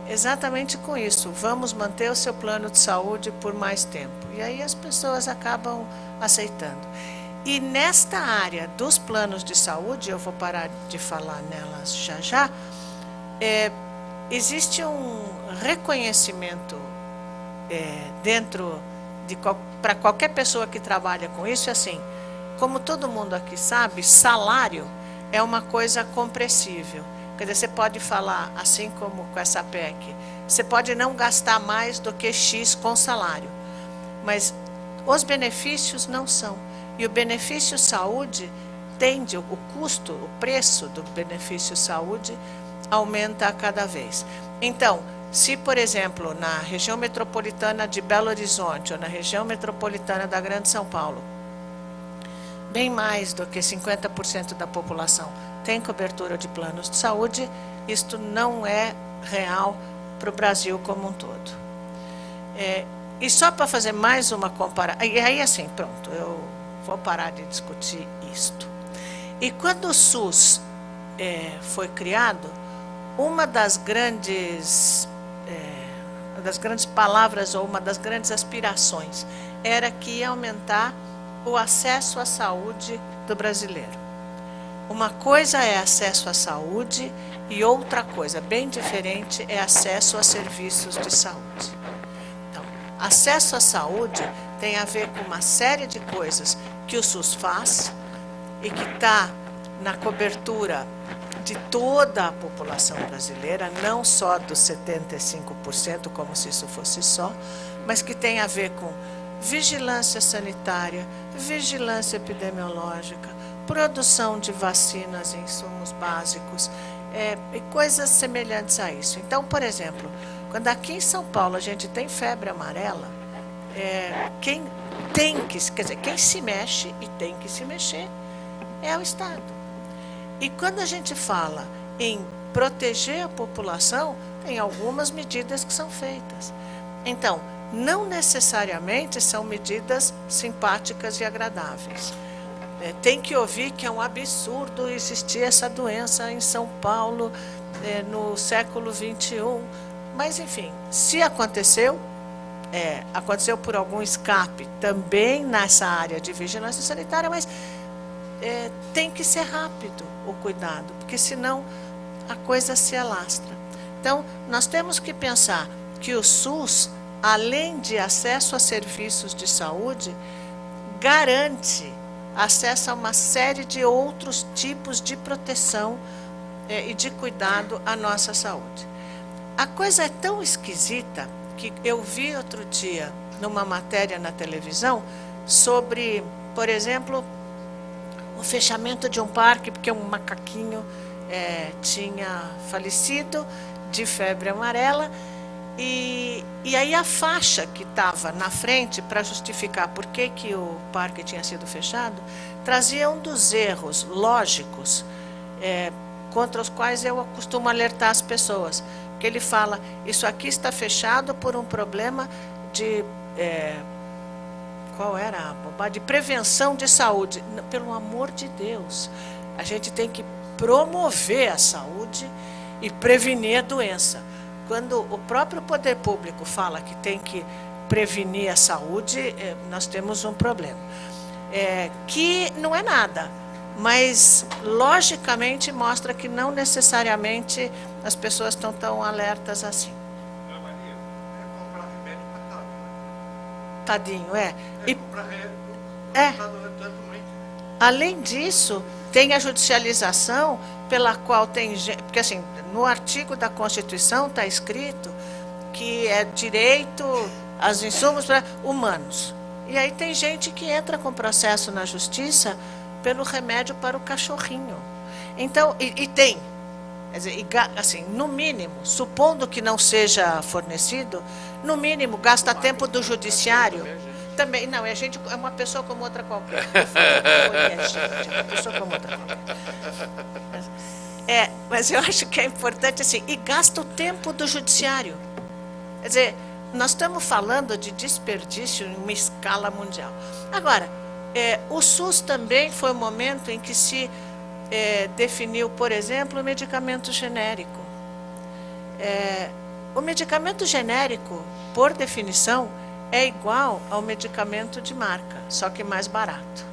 exatamente com isso. Vamos manter o seu plano de saúde por mais tempo. E aí as pessoas acabam aceitando. E nesta área dos planos de saúde, eu vou parar de falar nelas já, existe um reconhecimento dentro para qualquer pessoa que trabalha com isso, assim, como todo mundo aqui sabe, salário é uma coisa compressível. Quer dizer, você pode falar, assim como com essa PEC, você pode não gastar mais do que X com salário, mas os benefícios não são. E o benefício saúde tende, o custo, o preço do benefício saúde aumenta a cada vez. Então, se, por exemplo, na região metropolitana de Belo Horizonte ou na região metropolitana da Grande São Paulo, bem mais do que 50% da população tem cobertura de planos de saúde, isto não é real para o Brasil como um todo. E só para fazer mais uma comparação, e aí assim, pronto, eu vou parar de discutir isto. E quando o SUS foi criado, uma das grandes palavras ou uma das grandes aspirações era que ia aumentar o acesso à saúde do brasileiro. Uma coisa é acesso à saúde e outra coisa, bem diferente, é acesso a serviços de saúde. Então, acesso à saúde tem a ver com uma série de coisas que o SUS faz e que está na cobertura de toda a população brasileira, não só dos 75%, como se isso fosse só, mas que tem a ver com vigilância sanitária, vigilância epidemiológica, produção de vacinas e insumos básicos, e coisas semelhantes a isso. Então, por exemplo, quando aqui em São Paulo a gente tem febre amarela, quem se mexe e tem que se mexer é o Estado. E quando a gente fala em proteger a população, tem algumas medidas que são feitas. Então, não necessariamente são medidas simpáticas e agradáveis. Tem que ouvir que é um absurdo existir essa doença em São Paulo no século XXI. Mas, enfim, se aconteceu, aconteceu por algum escape também nessa área de vigilância sanitária, mas tem que ser rápido o cuidado, porque senão a coisa se alastra. Então, nós temos que pensar que o SUS, além de acesso a serviços de saúde, garante acesso a uma série de outros tipos de proteção e de cuidado à nossa saúde. A coisa é tão esquisita que eu vi outro dia numa matéria na televisão sobre, por exemplo, o fechamento de um parque, porque um macaquinho tinha falecido de febre amarela, e aí a faixa que estava na frente para justificar por que o parque tinha sido fechado, trazia um dos erros lógicos contra os quais eu costumo alertar as pessoas. Que ele fala, isso aqui está fechado por um problema de... qual era a bobagem? De prevenção de saúde. Pelo amor de Deus, a gente tem que promover a saúde e prevenir a doença. Quando o próprio poder público fala que tem que prevenir a saúde, nós temos um problema. Que não é nada, mas logicamente mostra que não necessariamente as pessoas estão tão alertas assim. Tadinho, Além disso, tem a judicialização pela qual tem gente, porque assim, no artigo da Constituição está escrito que é direito aos insumos humanos. E aí tem gente que entra com processo na justiça pelo remédio para o cachorrinho. Então, tem, quer dizer, assim, no mínimo, supondo que não seja fornecido, no mínimo gasta tempo do judiciário. Também, não, gente, é uma pessoa como outra qualquer. É uma pessoa como outra qualquer. Mas eu acho que é importante assim, e gasta o tempo do judiciário. Quer dizer, nós estamos falando de desperdício em uma escala mundial. Agora, o SUS também foi um momento em que se definiu, por exemplo, o medicamento genérico. O medicamento genérico, por definição, é igual ao medicamento de marca, só que mais barato.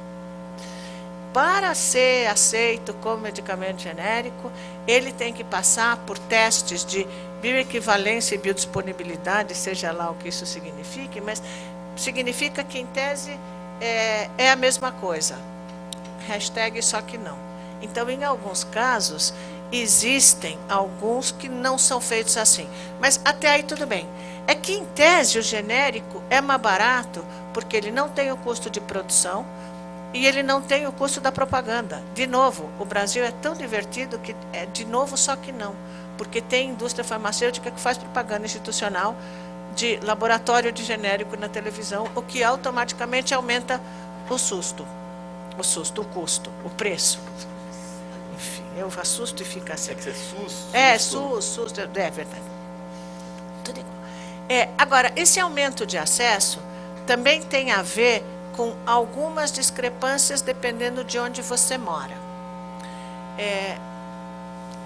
Para ser aceito como medicamento genérico, ele tem que passar por testes de bioequivalência e biodisponibilidade, seja lá o que isso signifique, mas significa que, em tese, é a mesma coisa. Hashtag só que não. Então, em alguns casos, existem alguns que não são feitos assim. Mas até aí tudo bem. É que, em tese, o genérico é mais barato porque ele não tem o custo de produção e ele não tem o custo da propaganda. De novo, o Brasil é tão divertido que de novo só que não. Porque tem indústria farmacêutica que faz propaganda institucional de laboratório de genérico na televisão, o que automaticamente aumenta o custo, o preço. Enfim, eu assusto e fica assim. Tem que ser SUS. SUS, é verdade. Tudo igual. Agora, esse aumento de acesso também tem a ver com algumas discrepâncias dependendo de onde você mora.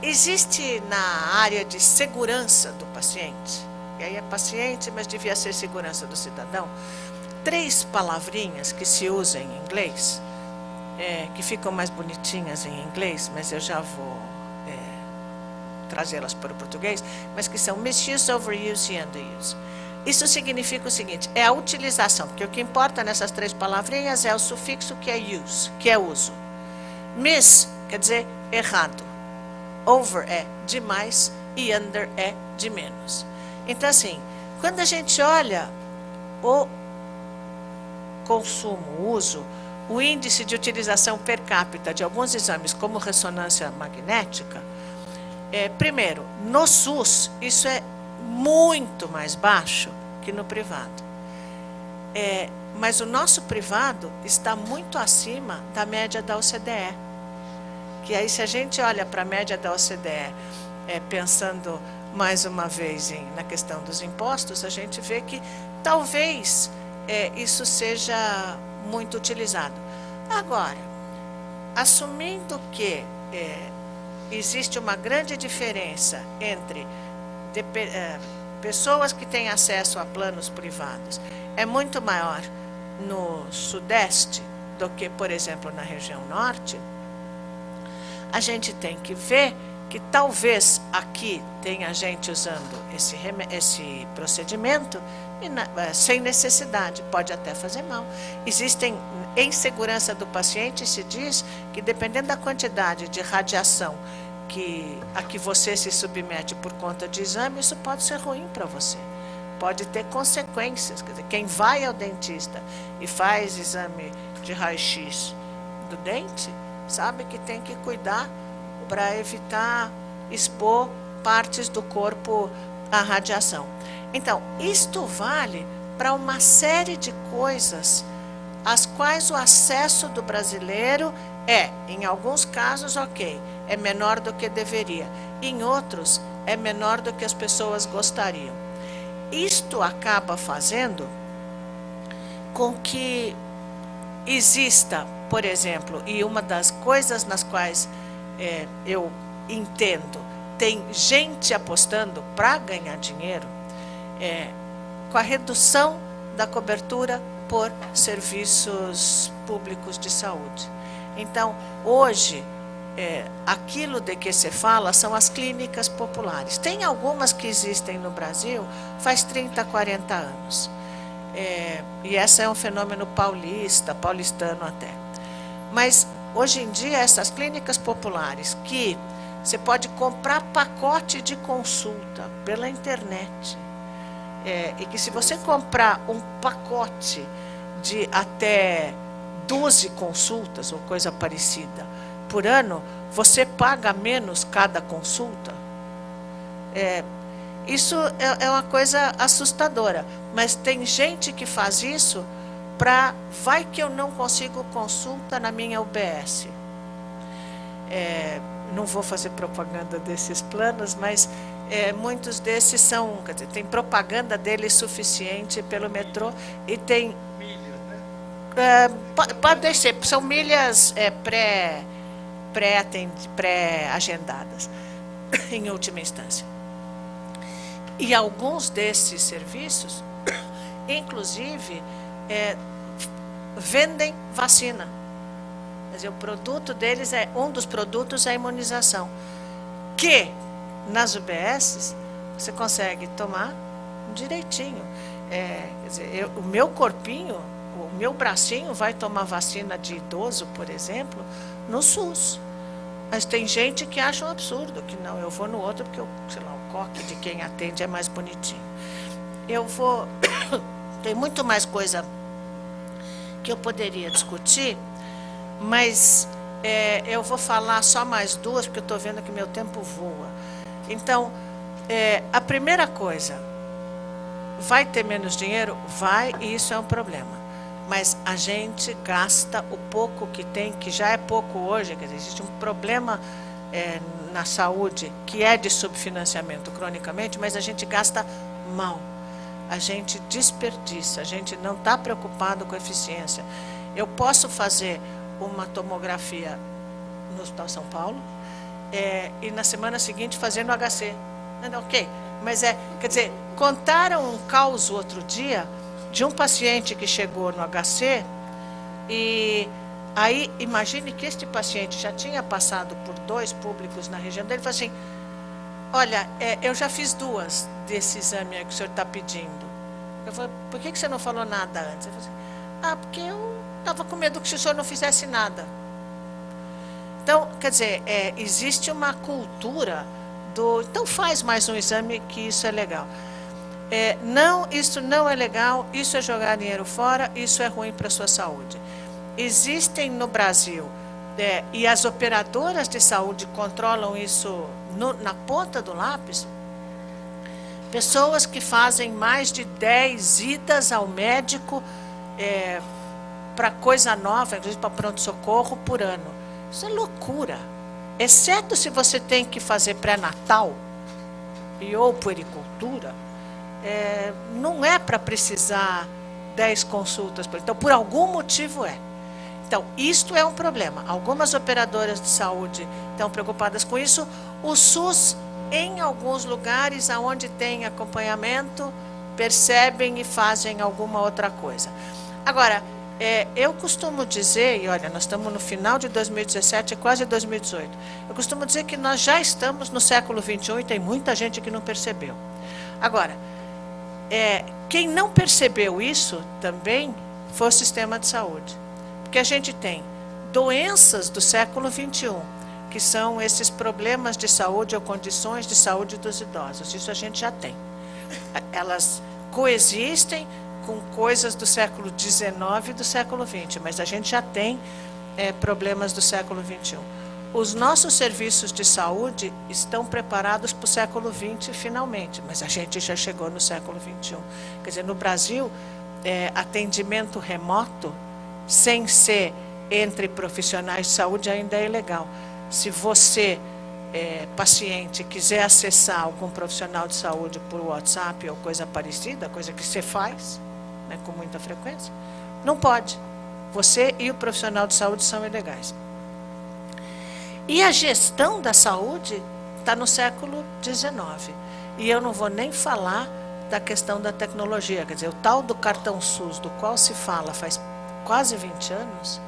Existe na área de segurança do paciente, e aí é paciente, mas devia ser segurança do cidadão, 3 palavrinhas que se usam em inglês, que ficam mais bonitinhas em inglês, mas eu já vou trazê-las para o português, mas que são misuse, overuse e underuse. Isso significa o seguinte, é a utilização, porque o que importa nessas 3 palavrinhas é o sufixo que é use, que é uso. Miss quer dizer errado, over é demais e under é de menos. Então, assim, quando a gente olha o consumo, o uso, o índice de utilização per capita de alguns exames, como ressonância magnética, primeiro, no SUS, isso é muito mais baixo que no privado. Mas o nosso privado está muito acima da média da OCDE. Que aí, se a gente olha para a média da OCDE, pensando mais uma vez na questão dos impostos, a gente vê que talvez isso seja muito utilizado. Agora, assumindo que existe uma grande diferença entre pessoas que têm acesso a planos privados, é muito maior no Sudeste do que, por exemplo, na região Norte, a gente tem que ver que talvez aqui tenha gente usando esse procedimento sem necessidade, pode até fazer mal. Existem, em segurança do paciente, se diz que dependendo da quantidade de radiação a que você se submete por conta de exame, isso pode ser ruim para você. Pode ter consequências. Quer dizer, quem vai ao dentista e faz exame de raio-x do dente, sabe que tem que cuidar para evitar expor partes do corpo à radiação. Então, isto vale para uma série de coisas, as quais o acesso do brasileiro em alguns casos, ok, é menor do que deveria. Em outros, é menor do que as pessoas gostariam. Isto acaba fazendo com que exista, por exemplo, e uma das coisas nas quais eu entendo, tem gente apostando para ganhar dinheiro, com a redução da cobertura por serviços públicos de saúde. Então, hoje, aquilo de que se fala são as clínicas populares. Tem algumas que existem no Brasil faz 30, 40 anos. E esse é um fenômeno paulistano até. Mas, hoje em dia, essas clínicas populares, que você pode comprar pacote de consulta pela internet, e que se você comprar um pacote de até 12 consultas ou coisa parecida por ano, você paga menos cada consulta. Isso é uma coisa assustadora, mas tem gente que faz isso para, vai que eu não consigo consulta na minha UBS. Não vou fazer propaganda desses planos, mas muitos desses são, quer dizer, tem propaganda deles suficiente pelo metrô e tem... pode ser, são milhas pré-agendadas, em última instância. E alguns desses serviços, inclusive, vendem vacina. Quer dizer, o produto deles um dos produtos é a imunização, que nas UBSs você consegue tomar direitinho. Quer dizer, o meu corpinho, o meu bracinho vai tomar vacina de idoso, por exemplo, no SUS. Mas tem gente que acha um absurdo, que não, eu vou no outro porque, sei lá, o coque de quem atende é mais bonitinho. Tem muito mais coisa que eu poderia discutir, mas eu vou falar só mais 2, porque eu estou vendo que meu tempo voa. Então, a primeira coisa, vai ter menos dinheiro? Vai, e isso é um problema. Mas a gente gasta o pouco que tem, que já é pouco hoje, quer dizer, existe um problema na saúde que é de subfinanciamento cronicamente, mas a gente gasta mal. A gente desperdiça, a gente não está preocupado com a eficiência. Eu posso fazer uma tomografia no Hospital São Paulo, e na semana seguinte fazer no HC. Ok, mas quer dizer, contaram um caos outro dia de um paciente que chegou no HC e aí imagine que este paciente já tinha passado por 2 públicos na região dele e falou assim, olha, eu já fiz 2 desse exame que o senhor está pedindo. Eu falei, por que você não falou nada antes? Ele falou assim, porque eu estava com medo que o senhor não fizesse nada. Então, quer dizer, existe uma cultura então faz mais um exame que isso é legal. Não, isso não é legal, isso é jogar dinheiro fora, isso é ruim para a sua saúde. Existem no Brasil, e as operadoras de saúde controlam isso na ponta do lápis, pessoas que fazem mais de 10 idas ao médico para coisa nova, inclusive para pronto-socorro por ano. Isso é loucura. Exceto se você tem que fazer pré-natal ou puericultura, não é para precisar 10 consultas. Então, por algum motivo Então, isto é um problema. Algumas operadoras de saúde estão preocupadas com isso. O SUS, em alguns lugares onde tem acompanhamento, percebem e fazem alguma outra coisa. Agora, eu costumo dizer, e olha, nós estamos no final de 2017, quase 2018, eu costumo dizer que nós já estamos no século XXI e tem muita gente que não percebeu. Agora, quem não percebeu isso também foi o sistema de saúde. Porque a gente tem doenças do século XXI, que são esses problemas de saúde ou condições de saúde dos idosos. Isso a gente já tem. Elas coexistem com coisas do século XIX e do século XX, mas a gente já tem problemas do século XXI. Os nossos serviços de saúde estão preparados para o século XX finalmente, mas a gente já chegou no século XXI. Quer dizer, no Brasil, atendimento remoto, sem ser entre profissionais de saúde, ainda é ilegal. Se você, paciente, quiser acessar algum profissional de saúde por WhatsApp ou coisa parecida, coisa que você faz, com muita frequência, não pode. Você e o profissional de saúde são ilegais. E a gestão da saúde está no século XIX. E eu não vou nem falar da questão da tecnologia. Quer dizer, o tal do cartão SUS, do qual se fala faz quase 20 anos,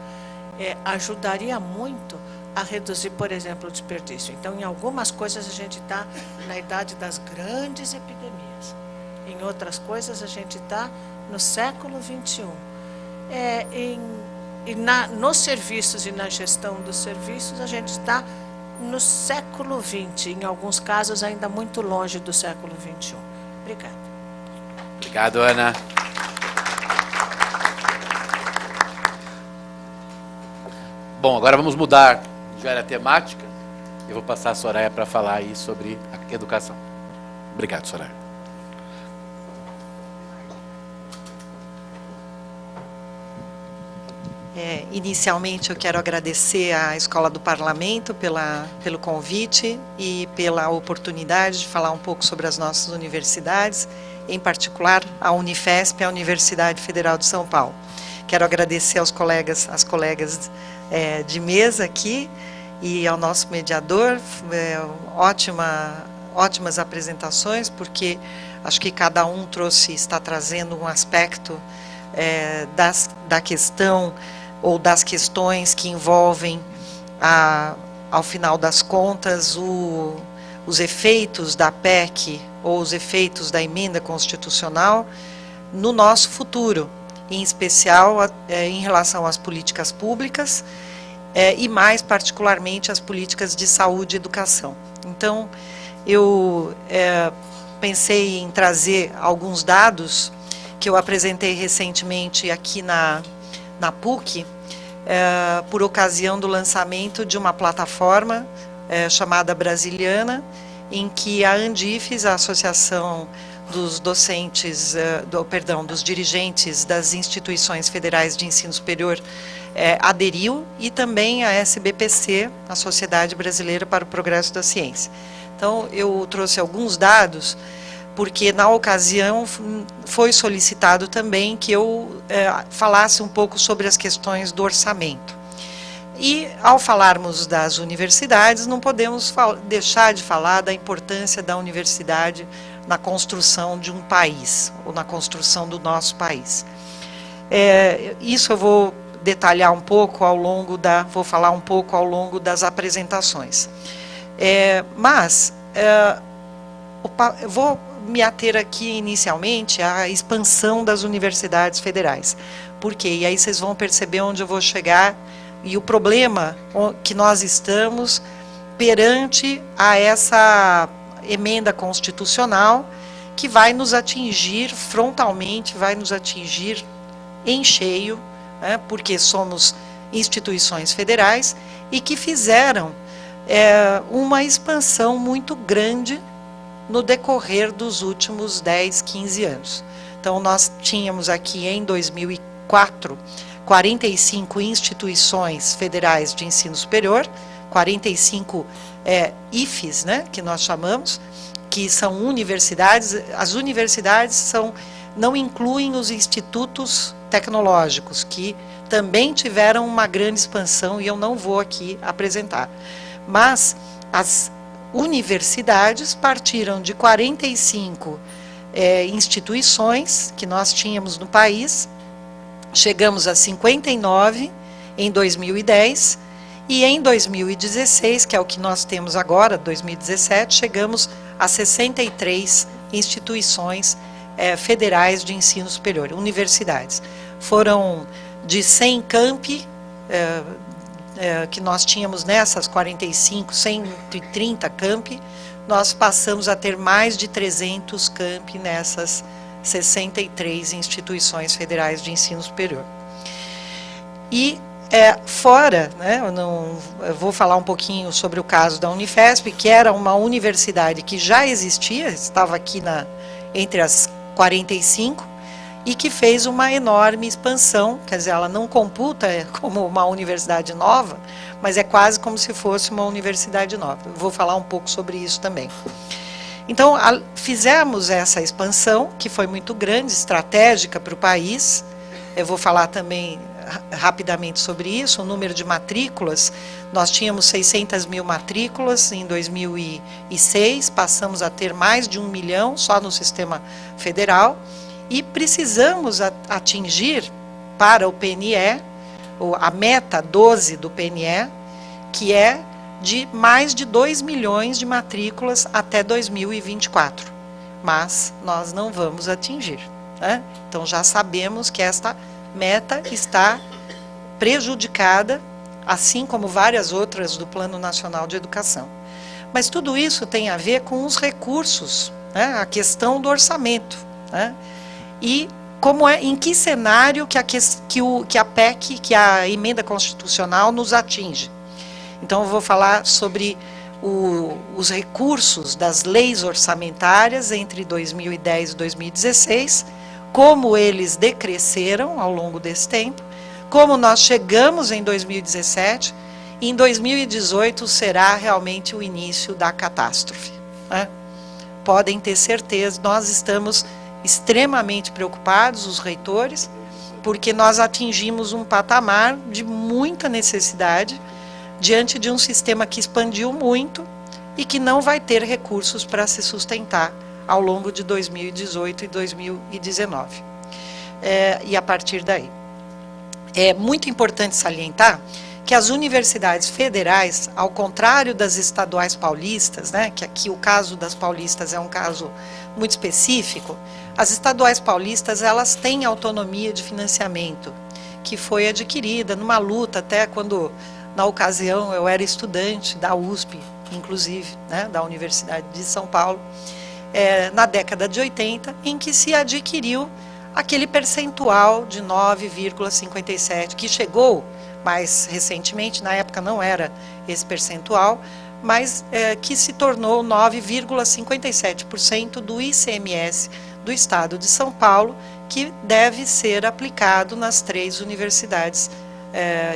ajudaria muito a reduzir, por exemplo, o desperdício. Então, em algumas coisas a gente está na idade das grandes epidemias. Em outras coisas a gente está no século XXI. Nos serviços e na gestão dos serviços, a gente está no século XX, em alguns casos ainda muito longe do século XXI. Obrigada. Obrigado, Ana. Bom, agora vamos mudar de área temática. Eu vou passar a Soraya para falar aí sobre a educação. Obrigado, Soraya. Inicialmente, eu quero agradecer à Escola do Parlamento pelo convite e pela oportunidade de falar um pouco sobre as nossas universidades, em particular a Unifesp, a Universidade Federal de São Paulo. Quero agradecer aos colegas, às colegas de mesa aqui e ao nosso mediador, ótimas apresentações, porque acho que cada um está trazendo um aspecto da questão ou das questões que envolvem, ao final das contas, os efeitos da PEC ou os efeitos da emenda constitucional no nosso futuro, em especial em relação às políticas públicas e mais particularmente as políticas de saúde e educação. Então, eu pensei em trazer alguns dados que eu apresentei recentemente aqui na PUC, por ocasião do lançamento de uma plataforma chamada Brasiliana, em que a Andifes, a Associação dos Docentes, dos Dirigentes das Instituições Federais de Ensino Superior, aderiu, e também a SBPC, a Sociedade Brasileira para o Progresso da Ciência. Então, eu trouxe alguns dados, porque na ocasião foi solicitado também que eu falasse um pouco sobre as questões do orçamento. E, ao falarmos das universidades, não podemos deixar de falar da importância da universidade na construção de um país, ou na construção do nosso país. Isso eu vou detalhar um pouco vou falar um pouco ao longo das apresentações. Eu vou me ater aqui inicialmente à expansão das universidades federais. Por quê? E aí vocês vão perceber onde eu vou chegar e o problema que nós estamos perante a essa emenda constitucional que vai nos atingir frontalmente, vai nos atingir em cheio, né, porque somos instituições federais e que fizeram uma expansão muito grande no decorrer dos últimos 10, 15 anos. Então, nós tínhamos aqui em 2004, 45 instituições federais de ensino superior, 45 IFES, né, que nós chamamos, que são universidades. As universidades não incluem os institutos tecnológicos, que também tiveram uma grande expansão e eu não vou aqui apresentar. Mas as universidades partiram de 45 instituições que nós tínhamos no país, chegamos a 59 em 2010, e em 2016, que é o que nós temos agora, 2017, chegamos a 63 instituições federais de ensino superior, universidades. Foram de 100 campi, que nós tínhamos nessas 45, 130 campi, nós passamos a ter mais de 300 campi nessas 63 instituições federais de ensino superior. E fora, né, eu vou falar um pouquinho sobre o caso da Unifesp, que era uma universidade que já existia, estava aqui entre as 45, e que fez uma enorme expansão, quer dizer, ela não computa como uma universidade nova, mas é quase como se fosse uma universidade nova. Eu vou falar um pouco sobre isso também. Então, fizemos essa expansão, que foi muito grande, estratégica para o país. Eu vou falar também rapidamente sobre isso. O número de matrículas, nós tínhamos 600 mil matrículas em 2006, passamos a ter mais de 1 milhão só no sistema federal, e precisamos atingir para o PNE, a meta 12 do PNE, que é de mais de 2 milhões de matrículas até 2024. Mas nós não vamos atingir, né? Então já sabemos que esta meta está prejudicada, assim como várias outras do Plano Nacional de Educação. Mas tudo isso tem a ver com os recursos, né? A questão do orçamento, né? E em que cenário que a PEC, que a emenda constitucional nos atinge. Então, eu vou falar sobre os recursos das leis orçamentárias entre 2010 e 2016, como eles decresceram ao longo desse tempo, como nós chegamos em 2017, e em 2018 será realmente o início da catástrofe, né? Podem ter certeza, nós estamos extremamente preocupados, os reitores, porque nós atingimos um patamar de muita necessidade diante de um sistema que expandiu muito e que não vai ter recursos para se sustentar ao longo de 2018 e 2019. E a partir daí. É muito importante salientar que as universidades federais, ao contrário das estaduais paulistas, né, que aqui o caso das paulistas é um caso muito específico, as estaduais paulistas, elas têm autonomia de financiamento, que foi adquirida numa luta, até quando, na ocasião, eu era estudante da USP, inclusive, né, da Universidade de São Paulo, na década de 80, em que se adquiriu aquele percentual de 9,57, que chegou mais recentemente, na época não era esse percentual, mas que se tornou 9,57% do ICMS do Estado de São Paulo, que deve ser aplicado nas 3 universidades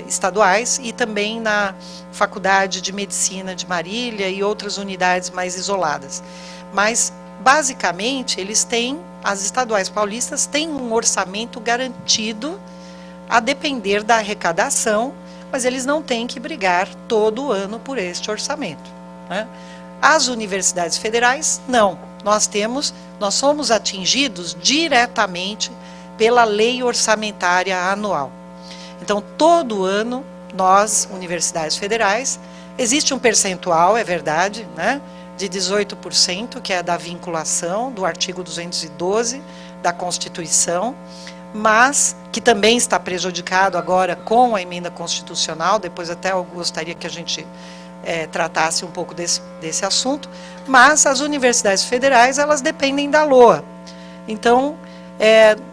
estaduais e também na Faculdade de Medicina de Marília e outras unidades mais isoladas. Mas, basicamente, as estaduais paulistas têm um orçamento garantido a depender da arrecadação, mas eles não têm que brigar todo ano por este orçamento, né? As universidades federais, não. Nós somos atingidos diretamente pela lei orçamentária anual. Então, todo ano, nós, universidades federais, existe um percentual, é verdade, né, de 18%, que é da vinculação do artigo 212 da Constituição, mas que também está prejudicado agora com a emenda constitucional. Depois até eu gostaria que a gente tratasse um pouco desse assunto, mas as universidades federais, elas dependem da LOA. Então,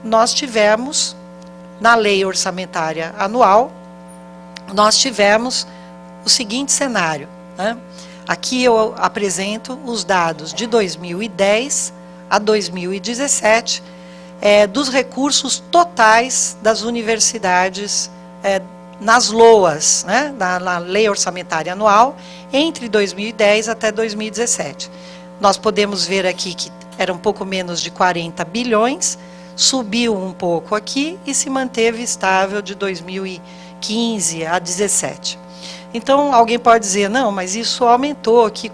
nós tivemos, na lei orçamentária anual, nós tivemos o seguinte cenário, né? Aqui eu apresento os dados de 2010 a 2017, dos recursos totais das universidades nas LOAs, né, na Lei Orçamentária Anual, entre 2010 até 2017. Nós podemos ver aqui que era um pouco menos de 40 bilhões, subiu um pouco aqui e se manteve estável de 2015 a 2017. Então, alguém pode dizer, não, mas isso aumentou, que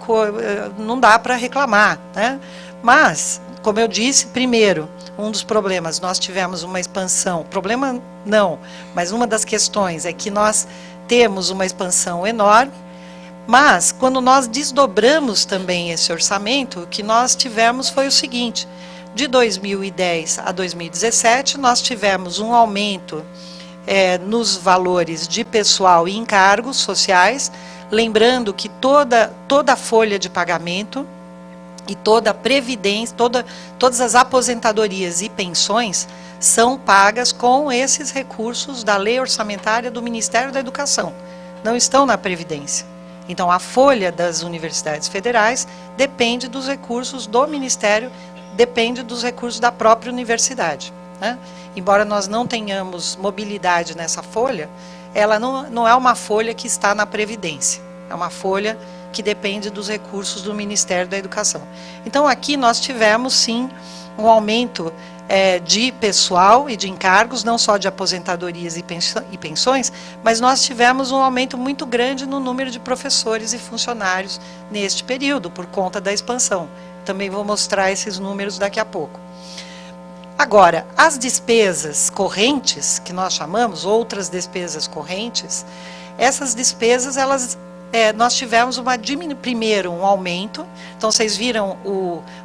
não dá para reclamar, né? Mas, como eu disse, primeiro, um dos problemas, nós tivemos uma expansão, problema não, mas uma das questões é que nós temos uma expansão enorme, mas quando nós desdobramos também esse orçamento, o que nós tivemos foi o seguinte: de 2010 a 2017, nós tivemos um aumento nos valores de pessoal e encargos sociais, lembrando que toda a folha de pagamento e toda a previdência, todas as aposentadorias e pensões são pagas com esses recursos da lei orçamentária do Ministério da Educação, não estão na Previdência. Então, a folha das universidades federais depende dos recursos do Ministério, depende dos recursos da própria universidade, né? Embora nós não tenhamos mobilidade nessa folha, ela não é uma folha que está na Previdência, é uma folha que depende dos recursos do Ministério da Educação. Então, aqui nós tivemos, sim, um aumento de pessoal e de encargos, não só de aposentadorias e pensões, mas nós tivemos um aumento muito grande no número de professores e funcionários neste período, por conta da expansão. Também vou mostrar esses números daqui a pouco. Agora, as despesas correntes, que nós chamamos, outras despesas correntes, essas despesas, nós tivemos primeiro um aumento. Então, vocês viram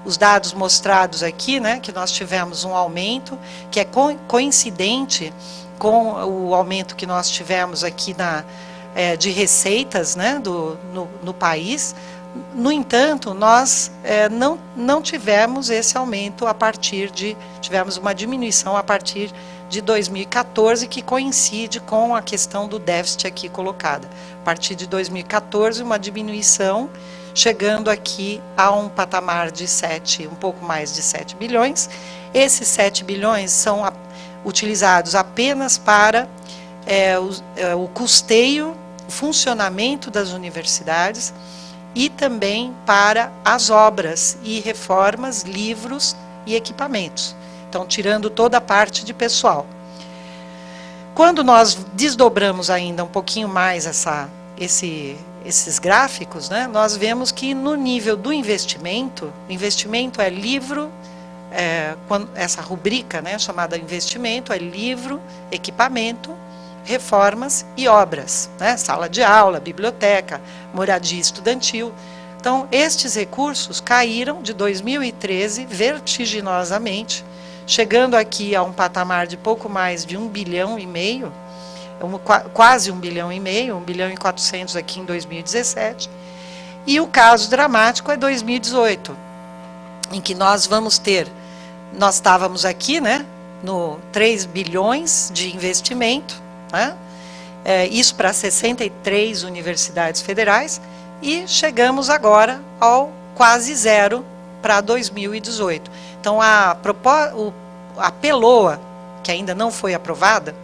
os dados mostrados aqui, né, que nós tivemos um aumento, que é coincidente com o aumento que nós tivemos aqui de receitas, né, no país. No entanto, nós não tivemos esse aumento tivemos uma diminuição a partir de 2014, que coincide com a questão do déficit aqui colocada. A partir de 2014, uma diminuição, chegando aqui a um patamar de um pouco mais de 7 bilhões. Esses 7 bilhões são utilizados apenas para o custeio, o funcionamento das universidades, e também para as obras e reformas, livros e equipamentos. Então, tirando toda a parte de pessoal. Quando nós desdobramos ainda um pouquinho mais esses gráficos, né, nós vemos que no nível do investimento, o investimento é livro, essa rubrica, né, chamada investimento, é livro, equipamento, reformas e obras, né? Sala de aula, biblioteca, moradia estudantil. Então, estes recursos caíram de 2013 vertiginosamente, chegando aqui a um patamar de pouco mais de 1,5 bilhão, quase 1,5 bilhão, 1,4 bilhão aqui em 2017. E o caso dramático é 2018, em que nós estávamos aqui, né, no 3 bilhões de investimento, né? Isso para 63 universidades federais, e chegamos agora ao quase zero para 2018. Então, a PELOA, que ainda não foi aprovada,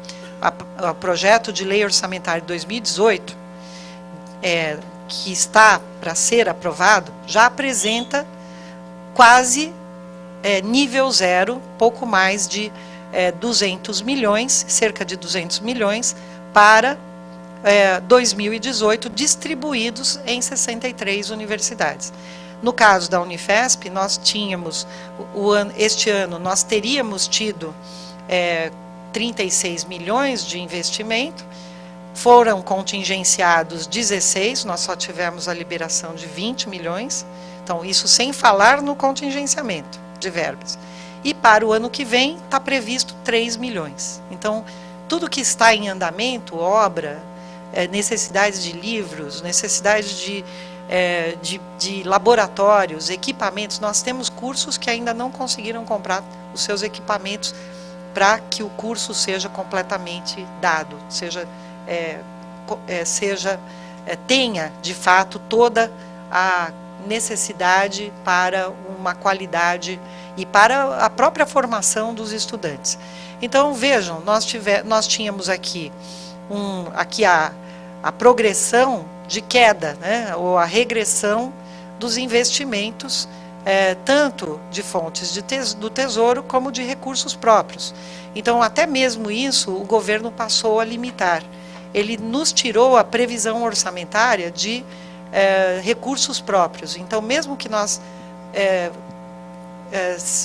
o projeto de lei orçamentária de 2018, que está para ser aprovado, já apresenta quase nível zero, pouco mais de 200 milhões, cerca de 200 milhões, para 2018, distribuídos em 63 universidades. No caso da Unifesp, nós tínhamos, este ano, nós teríamos tido 36 milhões de investimento, foram contingenciados 16, nós só tivemos a liberação de 20 milhões, então isso sem falar no contingenciamento de verbas. E para o ano que vem está previsto 3 milhões. Então, tudo que está em andamento, obra, necessidades de livros, necessidades de laboratórios, equipamentos, nós temos cursos que ainda não conseguiram comprar os seus equipamentos para que o curso seja completamente dado, tenha, de fato, toda a necessidade para uma qualidade e para a própria formação dos estudantes. Então, vejam, nós tínhamos aqui, a progressão de queda, né, ou a regressão dos investimentos, tanto de fontes do Tesouro como de recursos próprios. Então, até mesmo isso, o governo passou a limitar. Ele nos tirou a previsão orçamentária de recursos próprios. Então, mesmo que nós,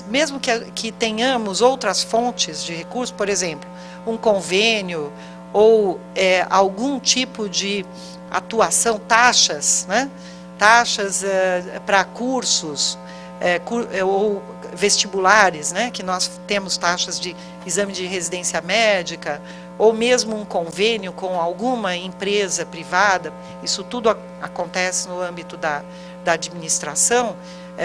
mesmo que tenhamos outras fontes de recursos, por exemplo, um convênio ou algum tipo de atuação, taxas, né? Taxas para cursos ou vestibulares, né? Que nós temos taxas de exame de residência médica, ou mesmo um convênio com alguma empresa privada, isso tudo acontece no âmbito da administração,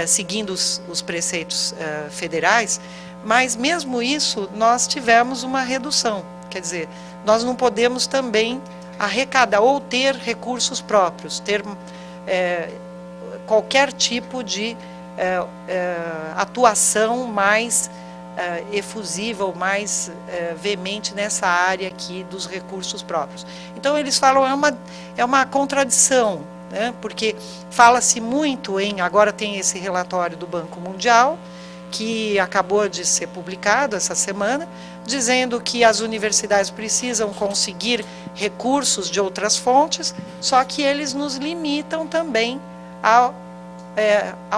seguindo os preceitos federais, mas mesmo isso nós tivemos uma redução, quer dizer, nós não podemos também arrecadar ou ter recursos próprios, ter qualquer tipo de atuação mais efusiva ou mais veemente nessa área aqui dos recursos próprios. Então eles falam, é uma contradição, né? Porque fala-se muito agora tem esse relatório do Banco Mundial, que acabou de ser publicado essa semana, dizendo que as universidades precisam conseguir recursos de outras fontes, só que eles nos limitam também a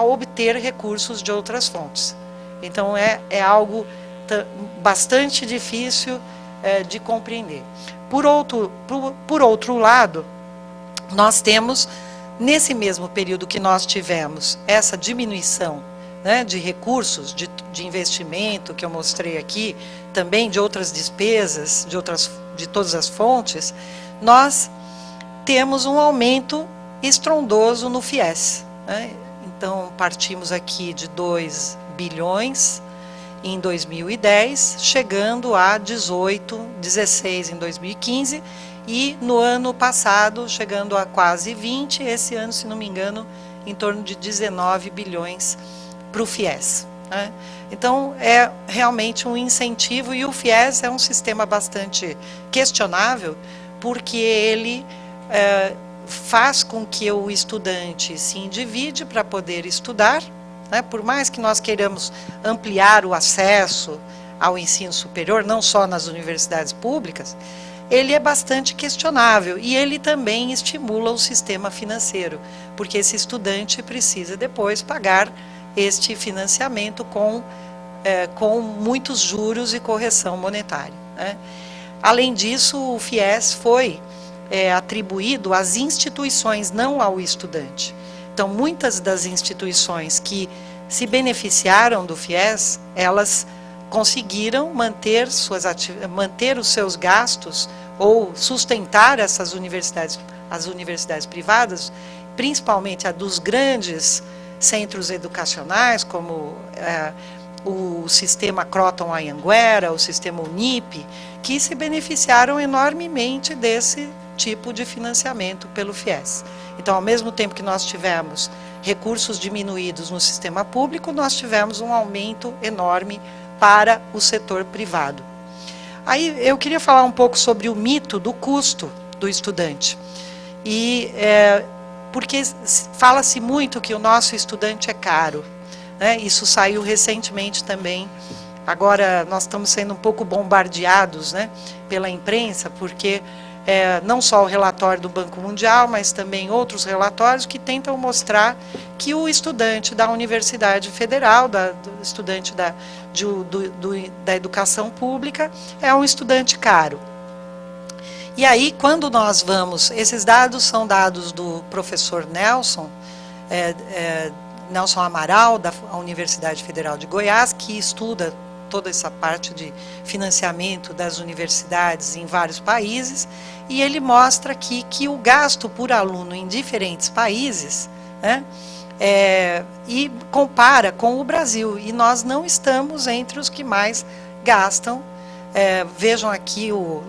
obter recursos de outras fontes. Então, é algo bastante difícil de compreender. Por outro lado, nós temos, nesse mesmo período que nós tivemos essa diminuição, né, de recursos, de investimento, que eu mostrei aqui, também de outras despesas, de todas as fontes, nós temos um aumento estrondoso no FIES, né? Então, partimos aqui de 2 bilhões em 2010, chegando a 16 em 2015, e no ano passado, chegando a quase 20, esse ano, se não me engano, em torno de 19 bilhões para o FIES, né? Então, é realmente um incentivo, e o FIES é um sistema bastante questionável, porque ele faz com que o estudante se endivide para poder estudar, né? Por mais que nós queiramos ampliar o acesso ao ensino superior, não só nas universidades públicas, ele é bastante questionável, e ele também estimula o sistema financeiro, porque esse estudante precisa depois pagar este financiamento com muitos juros e correção monetária, né? Além disso, o FIES foi atribuído às instituições, não ao estudante. Então, muitas das instituições que se beneficiaram do FIES, elas conseguiram manter os seus gastos ou sustentar essas universidades, as universidades privadas, principalmente a dos grandes centros educacionais, como o sistema Croton Anhanguera, o sistema Unip, que se beneficiaram enormemente desse tipo de financiamento pelo FIES. Então, ao mesmo tempo que nós tivemos recursos diminuídos no sistema público, nós tivemos um aumento enorme para o setor privado. Aí eu queria falar um pouco sobre o mito do custo do estudante. Porque fala-se muito que o nosso estudante é caro, né? Isso saiu recentemente também. Agora nós estamos sendo um pouco bombardeados, né, pela imprensa, porque não só o relatório do Banco Mundial, mas também outros relatórios que tentam mostrar que o estudante da Universidade Federal, do estudante da educação pública, é um estudante caro. E aí, quando nós vamos, esses dados são dados do professor Nelson Amaral, da Universidade Federal de Goiás, que estuda toda essa parte de financiamento das universidades em vários países, e ele mostra aqui que o gasto por aluno em diferentes países, né, e compara com o Brasil, e nós não estamos entre os que mais gastam. Vejam aqui o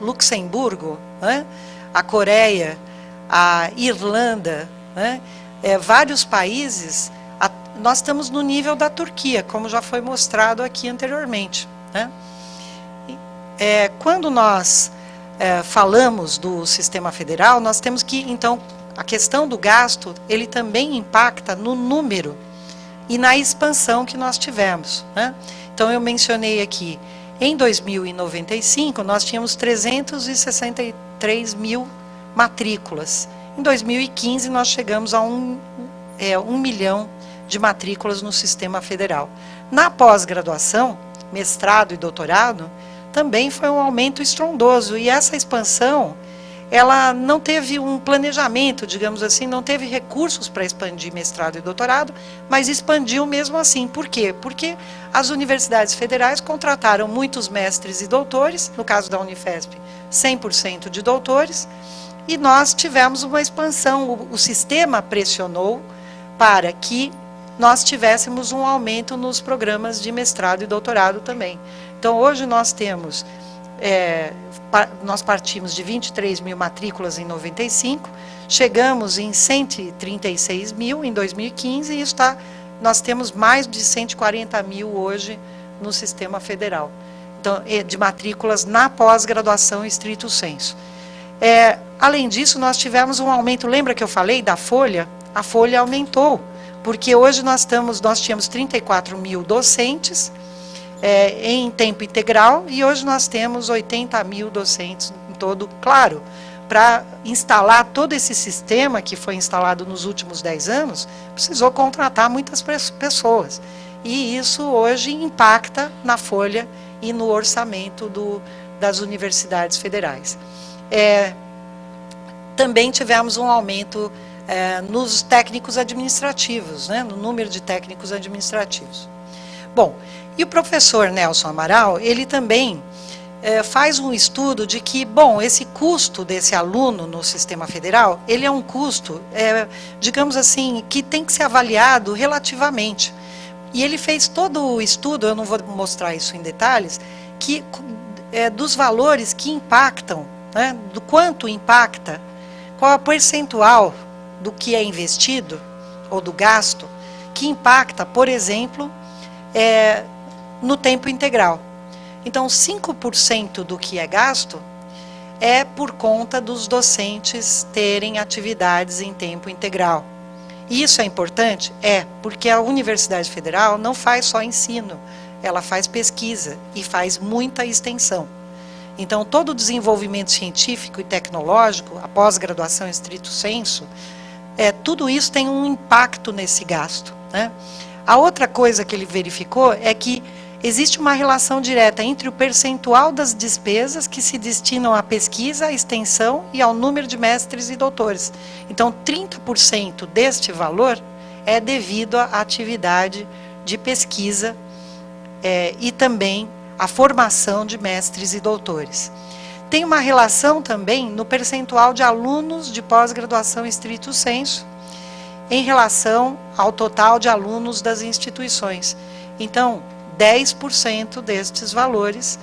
Luxemburgo, né, a Coreia, a Irlanda, né, vários países. Nós estamos no nível da Turquia, como já foi mostrado aqui anteriormente, né? Quando nós falamos do sistema federal, nós temos que, então, a questão do gasto, ele também impacta no número e na expansão que nós tivemos, né? Então, eu mencionei aqui, em 2095, nós tínhamos 363 mil matrículas. Em 2015, nós chegamos a 1 milhão de matrículas no sistema federal. Na pós-graduação, mestrado e doutorado, também foi um aumento estrondoso, e essa expansão, ela não teve um planejamento, digamos assim, não teve recursos para expandir mestrado e doutorado, mas expandiu mesmo assim. Por quê? Porque as universidades federais contrataram muitos mestres e doutores, no caso da Unifesp, 100% de doutores, e nós tivemos uma expansão, o sistema pressionou para que nós tivéssemos um aumento nos programas de mestrado e doutorado também. Então, hoje nós temos, nós partimos de 23 mil matrículas em 95, chegamos em 136 mil em 2015, e nós temos mais de 140 mil hoje no sistema federal, então, de matrículas na pós-graduação estrito sensu. Além disso, nós tivemos um aumento, lembra que eu falei da folha? A folha aumentou, porque hoje nós tínhamos 34 mil docentes em tempo integral, e hoje nós temos 80 mil docentes em todo. Claro, para instalar todo esse sistema que foi instalado nos últimos 10 anos, precisou contratar muitas pessoas, e isso hoje impacta na folha e no orçamento das universidades federais. Também tivemos um aumento nos técnicos administrativos, né, no número de técnicos administrativos. Bom, e o professor Nelson Amaral, ele também faz um estudo de que, bom, esse custo desse aluno no sistema federal, ele é um custo, digamos assim, que tem que ser avaliado relativamente. E ele fez todo o estudo, eu não vou mostrar isso em detalhes, dos valores que impactam, né, do quanto impacta, qual é o percentual do que é investido, ou do gasto, que impacta, por exemplo, no tempo integral. Então, 5% do que é gasto é por conta dos docentes terem atividades em tempo integral. E isso é importante? Porque a Universidade Federal não faz só ensino, ela faz pesquisa e faz muita extensão. Então, todo o desenvolvimento científico e tecnológico, a pós-graduação estrito sensu, tudo isso tem um impacto nesse gasto, né? A outra coisa que ele verificou é que existe uma relação direta entre o percentual das despesas que se destinam à pesquisa, à extensão e ao número de mestres e doutores. Então, 30% deste valor é devido à atividade de pesquisa e também à formação de mestres e doutores. Tem uma relação também no percentual de alunos de pós-graduação estrito sensu em relação ao total de alunos das instituições. Então, 10% destes valores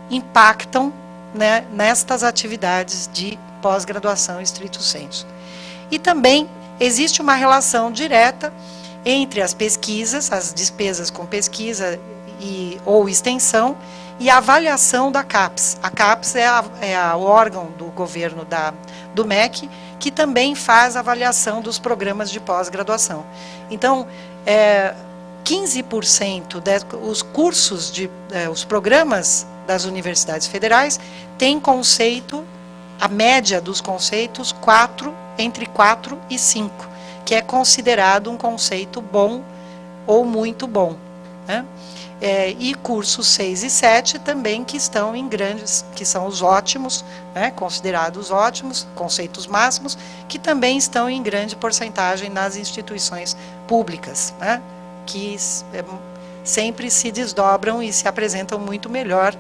impactam, né, nestas atividades de pós-graduação estrito sensu. E também existe uma relação direta entre as pesquisas, as despesas com pesquisa ou extensão, e a avaliação da CAPES. A CAPES é o órgão do governo do MEC, que também faz a avaliação dos programas de pós-graduação. Então, 15% os cursos, os programas das universidades federais têm conceito, a média dos conceitos, entre 4 e 5, que é considerado um conceito bom ou muito bom, né? E cursos 6 e 7 também que estão em grandes, que são os ótimos, né, considerados ótimos, conceitos máximos, que também estão em grande porcentagem nas instituições públicas, né, que sempre se desdobram e se apresentam muito melhor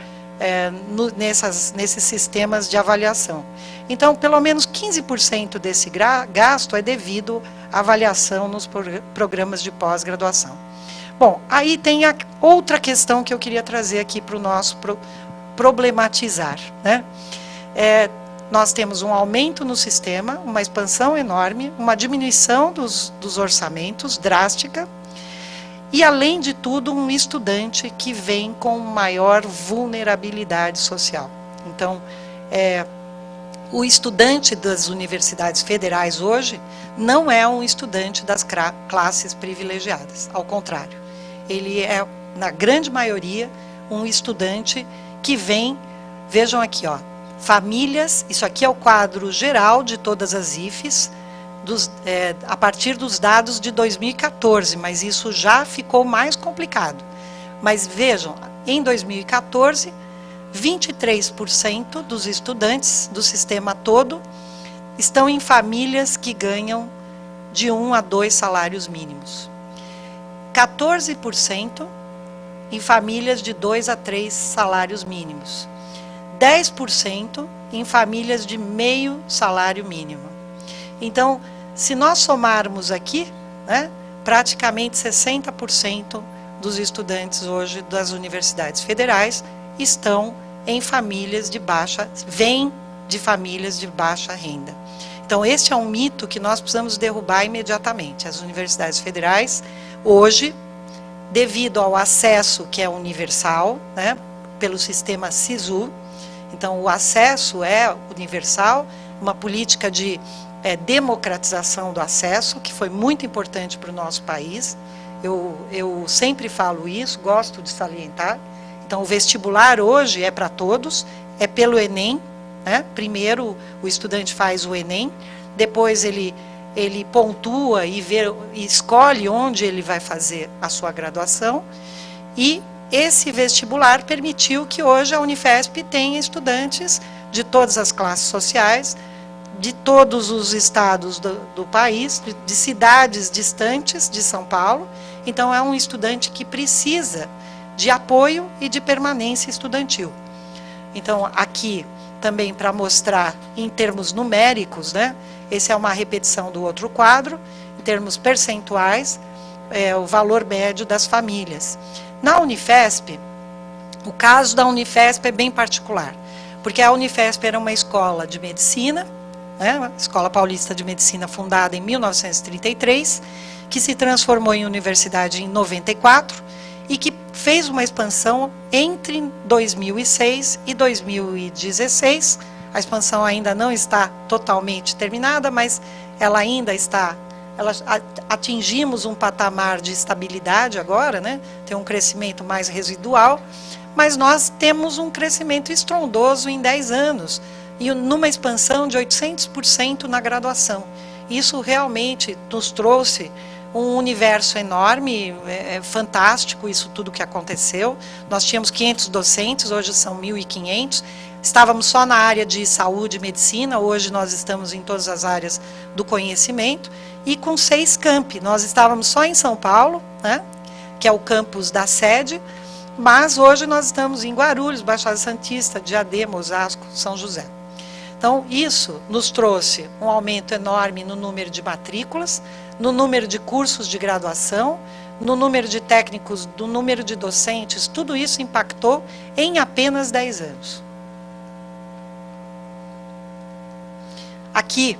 nesses sistemas de avaliação. Então, pelo menos 15% desse gasto é devido à avaliação nos programas de pós-graduação. Bom, aí tem a outra questão que eu queria trazer aqui para o nosso problematizar, né? Nós temos um aumento no sistema, uma expansão enorme, uma diminuição dos orçamentos drástica, e, além de tudo, um estudante que vem com maior vulnerabilidade social. Então, o estudante das universidades federais hoje não é um estudante das classes privilegiadas, ao contrário. Ele é, na grande maioria, um estudante que vem, vejam aqui, ó, famílias, isso aqui é o quadro geral de todas as IFES, a partir dos dados de 2014, mas isso já ficou mais complicado. Mas vejam, em 2014, 23% dos estudantes do sistema todo estão em famílias que ganham de 1 a 2 salários mínimos. 14% em famílias de 2 a 3 salários mínimos. 10% em famílias de meio salário mínimo. Então, se nós somarmos aqui, né, praticamente 60% dos estudantes hoje das universidades federais estão em famílias de vêm de famílias de baixa renda. Então, este é um mito que nós precisamos derrubar imediatamente. As universidades federais, hoje, devido ao acesso que é universal, né, pelo sistema SISU, então o acesso é universal, uma política de democratização do acesso, que foi muito importante para o nosso país. Eu sempre falo isso, gosto de salientar. Então, o vestibular hoje é para todos, é pelo Enem, né? Primeiro o estudante faz o Enem, depois ele pontua e escolhe onde ele vai fazer a sua graduação, e esse vestibular permitiu que hoje a Unifesp tenha estudantes de todas as classes sociais, de todos os estados do país, de cidades distantes de São Paulo. Então, é um estudante que precisa de apoio e de permanência estudantil. Então, aqui também para mostrar em termos numéricos, né? Essa é uma repetição do outro quadro, em termos percentuais, o valor médio das famílias. Na Unifesp, o caso da Unifesp é bem particular, porque a Unifesp era uma escola de medicina, né? A Escola Paulista de Medicina, fundada em 1933, que se transformou em universidade em 94, e que fez uma expansão entre 2006 e 2016. A expansão ainda não está totalmente terminada, mas ela ainda está, atingimos um patamar de estabilidade agora, né? Tem um crescimento mais residual, mas nós temos um crescimento estrondoso em 10 anos, e numa expansão de 800% na graduação. Isso realmente nos trouxe um universo enorme, fantástico isso tudo que aconteceu. Nós tínhamos 500 docentes, hoje são 1.500. Estávamos só na área de saúde e medicina, hoje nós estamos em todas as áreas do conhecimento, e com 6 campi. Nós estávamos só em São Paulo, né, que é o campus da sede, mas hoje nós estamos em Guarulhos, Baixada Santista, Diadema, Osasco, São José. Então, isso nos trouxe um aumento enorme no número de matrículas, no número de cursos de graduação, no número de técnicos, no número de docentes. Tudo isso impactou em apenas 10 anos. Aqui,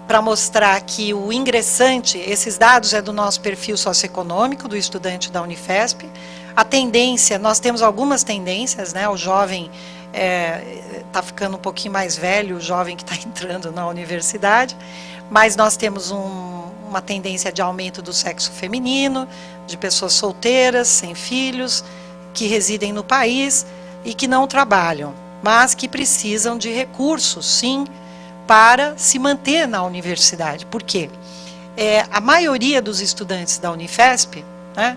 para mostrar que o ingressante, esses dados é do nosso perfil socioeconômico, do estudante da Unifesp. A tendência, nós temos algumas tendências, né? O jovem está ficando um pouquinho mais velho, o jovem que está entrando na universidade, mas nós temos uma tendência de aumento do sexo feminino, de pessoas solteiras, sem filhos, que residem no país e que não trabalham, mas que precisam de recursos, sim, para se manter na universidade. Por quê? A maioria dos estudantes da Unifesp, né,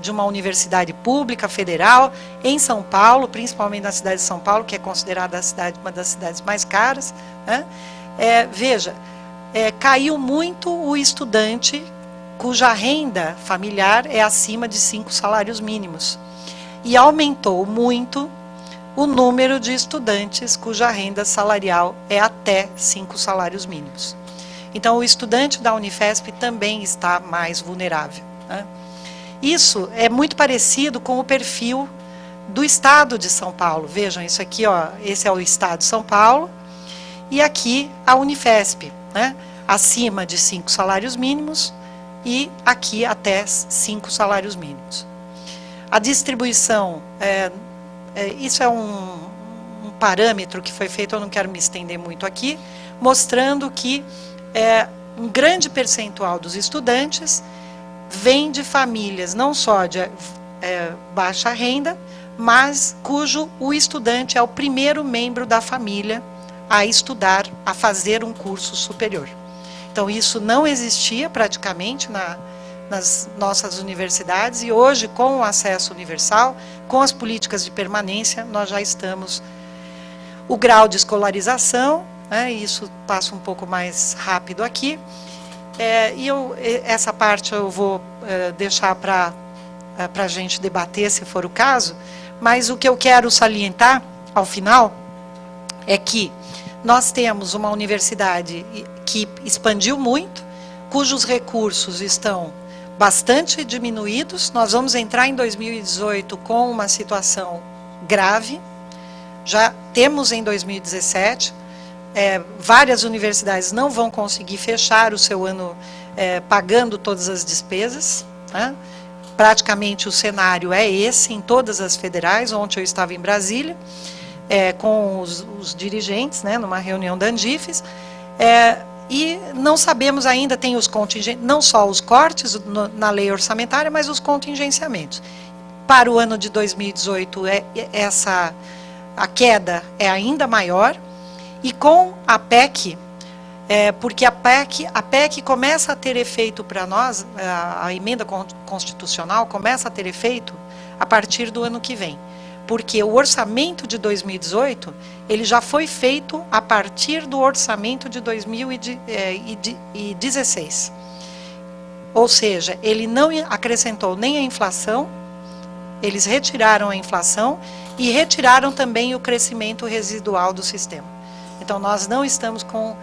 de uma universidade pública, federal, em São Paulo, principalmente na cidade de São Paulo, que é considerada uma das cidades mais caras, né, veja, caiu muito o estudante cuja renda familiar é acima de 5 salários mínimos. E aumentou muito o número de estudantes cuja renda salarial é até 5 salários mínimos. Então, o estudante da Unifesp também está mais vulnerável, né? Isso é muito parecido com o perfil do estado de São Paulo. Vejam, isso aqui, ó, esse é o estado de São Paulo, e aqui a Unifesp, né? Acima de 5 salários mínimos e aqui até 5 salários mínimos. A distribuição, isso é um parâmetro que foi feito, eu não quero me estender muito aqui, mostrando que um grande percentual dos estudantes vem de famílias não só de baixa renda, mas cujo o estudante é o primeiro membro da família a estudar, a fazer um curso superior. Então, isso não existia praticamente nas nossas universidades, e hoje, com o acesso universal, com as políticas de permanência, nós já estamos. O grau de escolarização, né, isso passa um pouco mais rápido aqui, essa parte eu vou deixar para a gente debater, se for o caso, mas o que eu quero salientar, ao final, é que nós temos uma universidade que expandiu muito, cujos recursos estão bastante diminuídos. Nós vamos entrar em 2018 com uma situação grave. Já temos em 2017, várias universidades não vão conseguir fechar o seu ano pagando todas as despesas, né? Praticamente o cenário é esse em todas as federais. Ontem eu estava em Brasília com os dirigentes, né, numa reunião da Andifes, e não sabemos ainda, tem os contingentes, não só os cortes na lei orçamentária, mas os contingenciamentos. Para o ano de 2018, a queda é ainda maior, e com a PEC, porque a PEC começa a ter efeito para nós, a emenda constitucional começa a ter efeito a partir do ano que vem. Porque o orçamento de 2018, ele já foi feito a partir do orçamento de 2016. Ou seja, ele não acrescentou nem a inflação, eles retiraram a inflação e retiraram também o crescimento residual do sistema. Então, nós não estamos com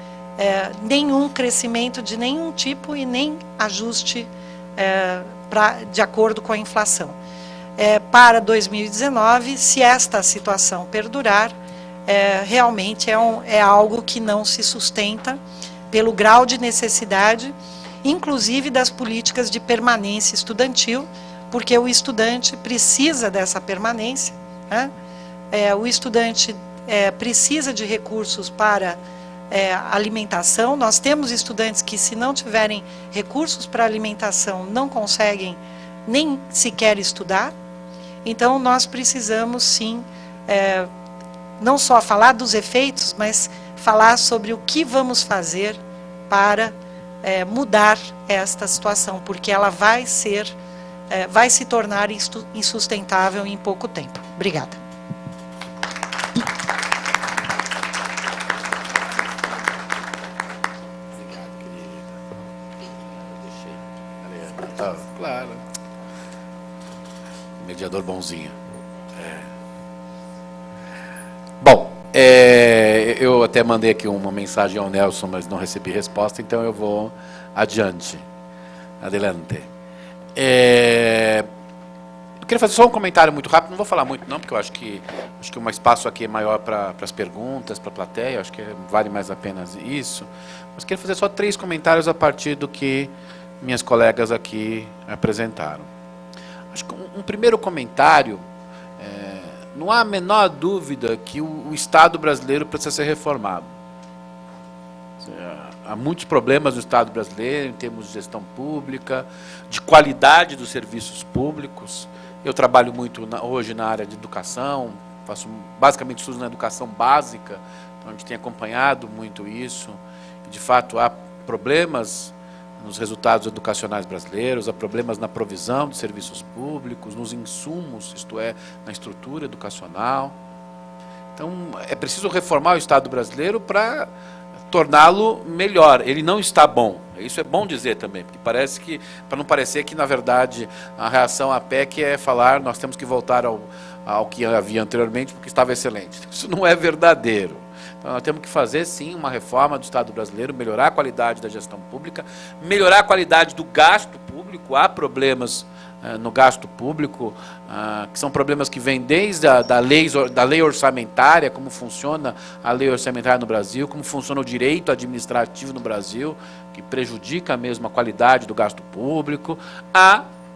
nenhum crescimento de nenhum tipo e nem ajuste de acordo com a inflação. Para 2019, se esta situação perdurar, realmente é algo que não se sustenta pelo grau de necessidade, inclusive das políticas de permanência estudantil, porque o estudante precisa dessa permanência, né? O estudante precisa de recursos para alimentação. Nós temos estudantes que, se não tiverem recursos para alimentação, não conseguem nem sequer estudar. Então, nós precisamos, sim, não só falar dos efeitos, mas falar sobre o que vamos fazer para mudar esta situação, porque ela vai se tornar insustentável em pouco tempo. Obrigada. Claro. Mediador bonzinho. Bom, eu até mandei aqui uma mensagem ao Nelson, mas não recebi resposta, então eu vou adiante. Adelante. Eu queria fazer só um comentário muito rápido, não vou falar muito não, porque eu acho que o espaço aqui é maior para as perguntas, para a plateia, acho que vale mais a pena isso. Mas queria fazer só 3 comentários a partir do que minhas colegas aqui apresentaram. Acho que um primeiro comentário, não há a menor dúvida que o Estado brasileiro precisa ser reformado. há muitos problemas no Estado brasileiro, em termos de gestão pública, de qualidade dos serviços públicos. Eu trabalho muito hoje na área de educação, faço basicamente estudos na educação básica, então a gente tem acompanhado muito isso. E, de fato, há problemas nos resultados educacionais brasileiros, há problemas na provisão de serviços públicos, nos insumos, isto é, na estrutura educacional. Então, é preciso reformar o Estado brasileiro para torná-lo melhor. Ele não está bom. Isso é bom dizer também, porque parece que, para não parecer que, na verdade, a reação à PEC é falar nós temos que voltar ao que havia anteriormente porque estava excelente. Isso não é verdadeiro. Então, nós temos que fazer, sim, uma reforma do Estado brasileiro, melhorar a qualidade da gestão pública, melhorar a qualidade do gasto público. Há problemas no gasto público, que são problemas que vêm desde da lei orçamentária, como funciona a lei orçamentária no Brasil, como funciona o direito administrativo no Brasil, que prejudica mesmo a qualidade do gasto público,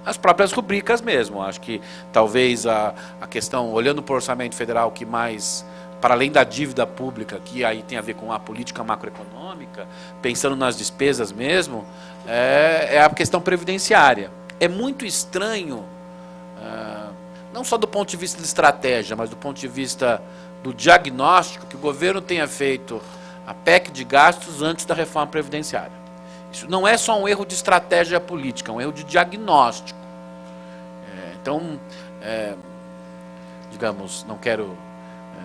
as próprias rubricas mesmo. Acho que talvez a questão, olhando para o orçamento federal, que mais, para além da dívida pública, que aí tem a ver com a política macroeconômica, pensando nas despesas mesmo, é a questão previdenciária. É muito estranho, não só do ponto de vista de estratégia, mas do ponto de vista do diagnóstico, que o governo tenha feito a PEC de gastos antes da reforma previdenciária. Isso não é só um erro de estratégia política, é um erro de diagnóstico. Então, digamos, não quero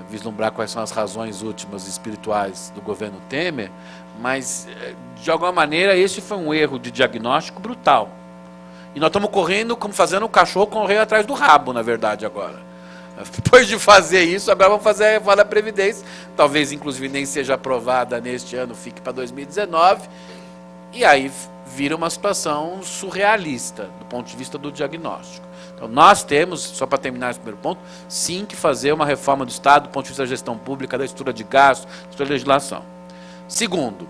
vislumbrar quais são as razões últimas espirituais do governo Temer, mas, de alguma maneira, esse foi um erro de diagnóstico brutal. E nós estamos correndo, como fazendo o cachorro correr atrás do rabo, na verdade, agora. Depois de fazer isso, agora vamos fazer a reforma da Previdência, talvez, inclusive, nem seja aprovada neste ano, fique para 2019, e aí vira uma situação surrealista, do ponto de vista do diagnóstico. Então, nós temos, só para terminar esse primeiro ponto, sim que fazer uma reforma do Estado, do ponto de vista da gestão pública, da estrutura de gastos, da estrutura de legislação. Segundo,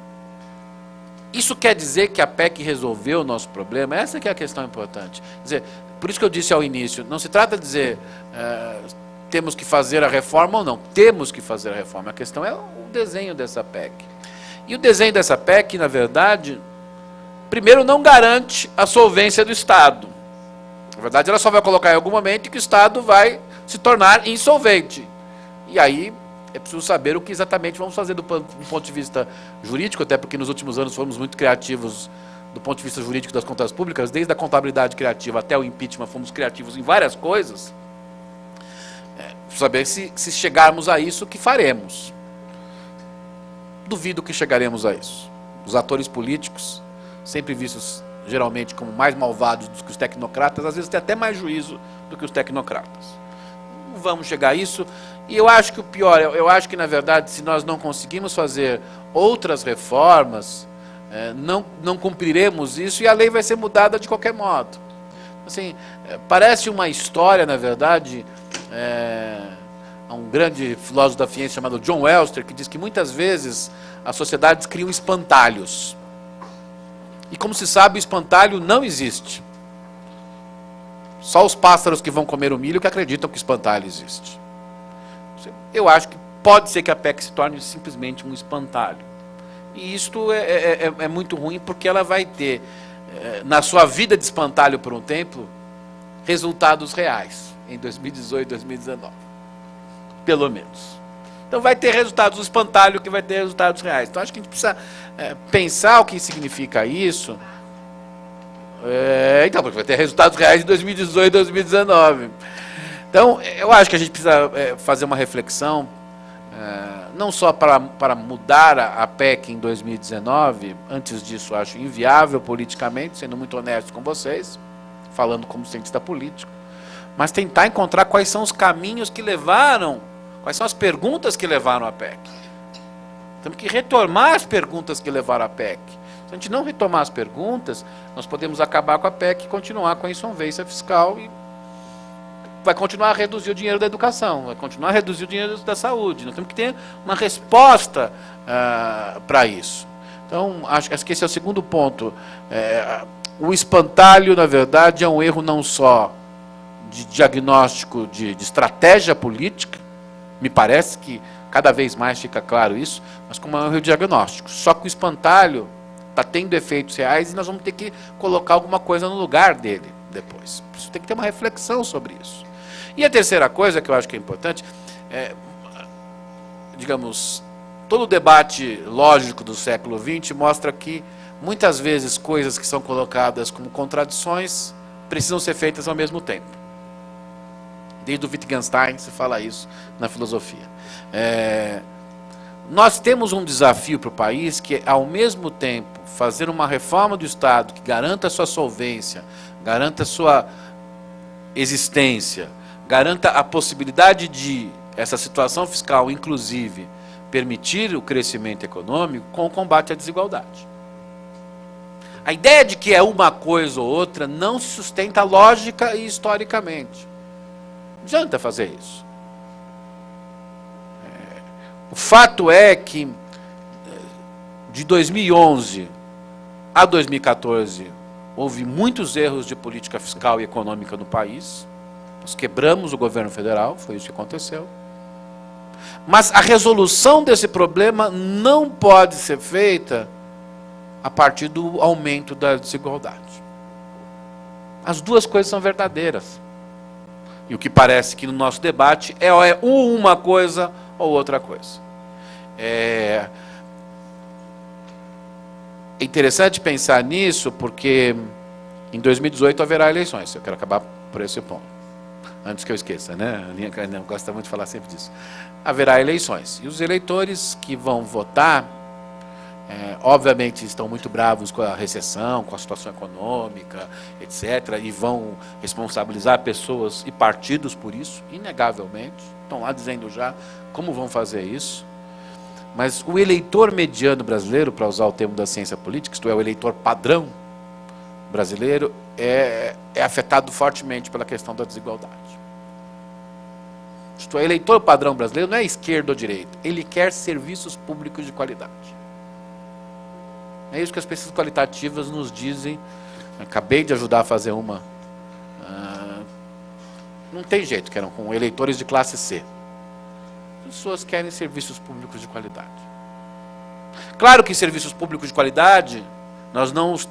isso quer dizer que a PEC resolveu o nosso problema? Essa que é a questão importante. Quer dizer, por isso que eu disse ao início, não se trata de dizer temos que fazer a reforma ou não. Temos que fazer a reforma. A questão é o desenho dessa PEC. E o desenho dessa PEC, na verdade, primeiro não garante a solvência do Estado. Na verdade, ela só vai colocar em algum momento que o Estado vai se tornar insolvente. E aí é preciso saber o que exatamente vamos fazer do ponto de vista jurídico, até porque nos últimos anos fomos muito criativos do ponto de vista jurídico das contas públicas, desde a contabilidade criativa até o impeachment, fomos criativos em várias coisas. Saber se chegarmos a isso, o que faremos. Duvido que chegaremos a isso. Os atores políticos, sempre vistos geralmente como mais malvados do que os tecnocratas, às vezes têm até mais juízo do que os tecnocratas. Não vamos chegar a isso. E eu acho que o pior, eu acho que, na verdade, se nós não conseguimos fazer outras reformas, não cumpriremos isso e a lei vai ser mudada de qualquer modo. Assim, parece uma história, na verdade, há um grande filósofo da ciência chamado John Elster, que diz que muitas vezes as sociedades criam espantalhos. E como se sabe, o espantalho não existe. Só os pássaros que vão comer o milho que acreditam que o espantalho existe. Eu acho que pode ser que a PEC se torne simplesmente um espantalho. E isto é muito ruim, porque ela vai ter, na sua vida de espantalho por um tempo, resultados reais, em 2018, 2019. Pelo menos. Então vai ter resultados do espantalho, que vai ter resultados reais. Então acho que a gente precisa pensar o que significa isso. Então, porque vai ter resultados reais em 2018, 2019. Então, eu acho que a gente precisa fazer uma reflexão, não só para mudar a PEC em 2019, antes disso acho inviável politicamente, sendo muito honesto com vocês, falando como cientista político, mas tentar encontrar quais são os caminhos que levaram, quais são as perguntas que levaram à PEC. Temos que retomar as perguntas que levaram à PEC. Se a gente não retomar as perguntas, nós podemos acabar com a PEC e continuar com a insolvência fiscal e vai continuar a reduzir o dinheiro da educação, vai continuar a reduzir o dinheiro da saúde. Nós temos que ter uma resposta para isso. Então, acho que esse é o segundo ponto. O espantalho, na verdade, é um erro não só de diagnóstico de estratégia política, me parece que cada vez mais fica claro isso, mas como é um erro diagnóstico. Só que o espantalho está tendo efeitos reais e nós vamos ter que colocar alguma coisa no lugar dele depois. Isso tem que ter uma reflexão sobre isso. E a terceira coisa que eu acho que é importante, digamos, todo o debate lógico do século XX mostra que muitas vezes coisas que são colocadas como contradições precisam ser feitas ao mesmo tempo. Desde o Wittgenstein se fala isso na filosofia. Nós temos um desafio para o país que é, ao mesmo tempo, fazer uma reforma do Estado que garanta a sua solvência, garanta a sua existência, garanta a possibilidade de essa situação fiscal, inclusive, permitir o crescimento econômico com o combate à desigualdade. A ideia de que é uma coisa ou outra não se sustenta lógica e historicamente. Não adianta fazer isso. O fato é que de 2011 a 2014 houve muitos erros de política fiscal e econômica no país. Nós quebramos o governo federal, foi isso que aconteceu. Mas a resolução desse problema não pode ser feita a partir do aumento da desigualdade. As duas coisas são verdadeiras. E o que parece que no nosso debate é uma coisa ou outra coisa. É interessante pensar nisso porque em 2018 haverá eleições. Eu quero acabar por esse ponto. Antes que eu esqueça, né? A Aninha gosta muito de falar sempre disso. Haverá eleições. E os eleitores que vão votar, obviamente estão muito bravos com a recessão, com a situação econômica, etc. E vão responsabilizar pessoas e partidos por isso, inegavelmente. Estão lá dizendo já como vão fazer isso. Mas o eleitor mediano brasileiro, para usar o termo da ciência política, isto é, o eleitor padrão brasileiro, é afetado fortemente pela questão da desigualdade. Isto é, o eleitor padrão brasileiro não é esquerda ou direita, ele quer serviços públicos de qualidade. É isso que as pesquisas qualitativas nos dizem. Acabei de ajudar a fazer uma. Não tem jeito, que eram com eleitores de classe C. Pessoas querem serviços públicos de qualidade. Claro que serviços públicos de qualidade nós não os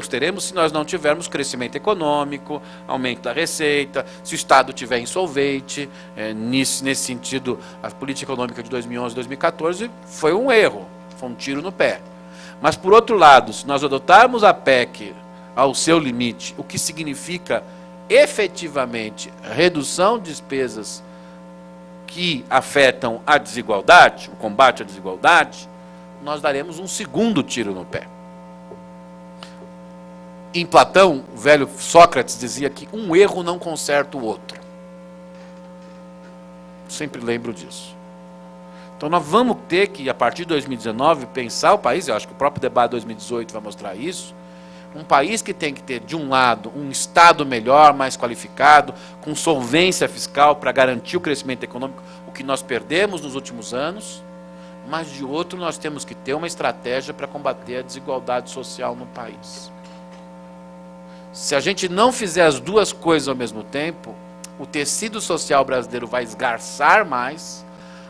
teremos se nós não tivermos crescimento econômico, aumento da receita, se o Estado estiver insolvente. Nesse sentido, a política econômica de 2011 e 2014 foi um erro, foi um tiro no pé. Mas, por outro lado, se nós adotarmos a PEC ao seu limite, o que significa efetivamente redução de despesas que afetam a desigualdade, o combate à desigualdade, nós daremos um segundo tiro no pé. Em Platão, o velho Sócrates dizia que um erro não conserta o outro. Sempre lembro disso. Então nós vamos ter que, a partir de 2019, pensar o país, eu acho que o próprio debate de 2018 vai mostrar isso, um país que tem que ter, de um lado, um Estado melhor, mais qualificado, com solvência fiscal para garantir o crescimento econômico, o que nós perdemos nos últimos anos, mas de outro nós temos que ter uma estratégia para combater a desigualdade social no país. Se a gente não fizer as duas coisas ao mesmo tempo, o tecido social brasileiro vai esgarçar mais,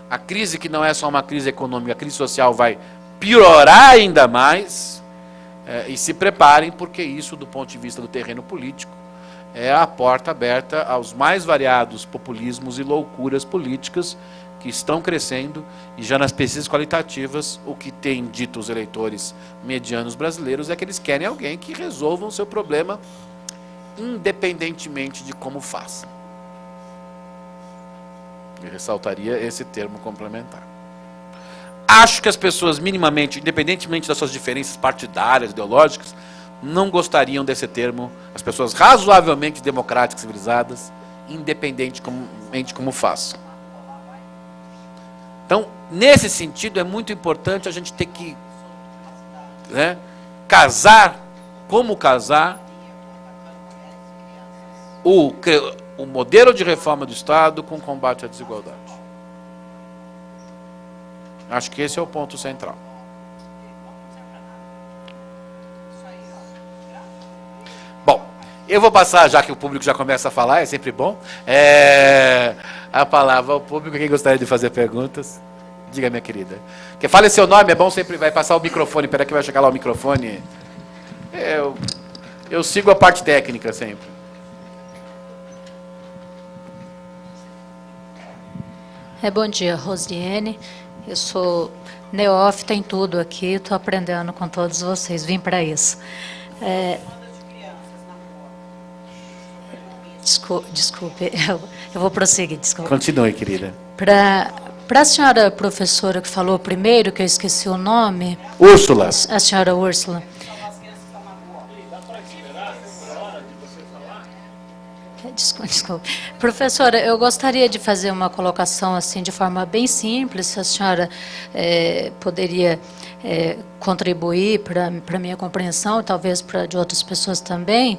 a crise, que não é só uma crise econômica, a crise social vai piorar ainda mais, e se preparem, porque isso, do ponto de vista do terreno político, é a porta aberta aos mais variados populismos e loucuras políticas que estão crescendo, e já nas pesquisas qualitativas, o que tem dito os eleitores medianos brasileiros é que eles querem alguém que resolva o seu problema, independentemente de como faça. Eu ressaltaria esse termo complementar. Acho que as pessoas minimamente, independentemente das suas diferenças partidárias, ideológicas, não gostariam desse termo, as pessoas razoavelmente democráticas, civilizadas, independentemente como façam. Então, nesse sentido, é muito importante a gente ter que casar, como casar, o modelo de reforma do Estado com o combate à desigualdade. Acho que esse é o ponto central. Bom, eu vou passar, já que o público já começa a falar, é sempre bom, a palavra ao público. Quem gostaria de fazer perguntas? Diga, minha querida. Que fale seu nome, é bom, sempre vai passar o microfone. Espera que vai chegar lá o microfone. Eu sigo a parte técnica sempre. Bom dia, Rosiane. Eu sou neófita em tudo aqui, estou aprendendo com todos vocês, vim para isso. Desculpe, eu vou prosseguir, desculpe. Continue, querida. Para a senhora professora que falou primeiro, que eu esqueci o nome. Úrsula. A senhora Úrsula. Desculpe. Professora, eu gostaria de fazer uma colocação assim de forma bem simples, se a senhora poderia contribuir para a minha compreensão, talvez para de outras pessoas também.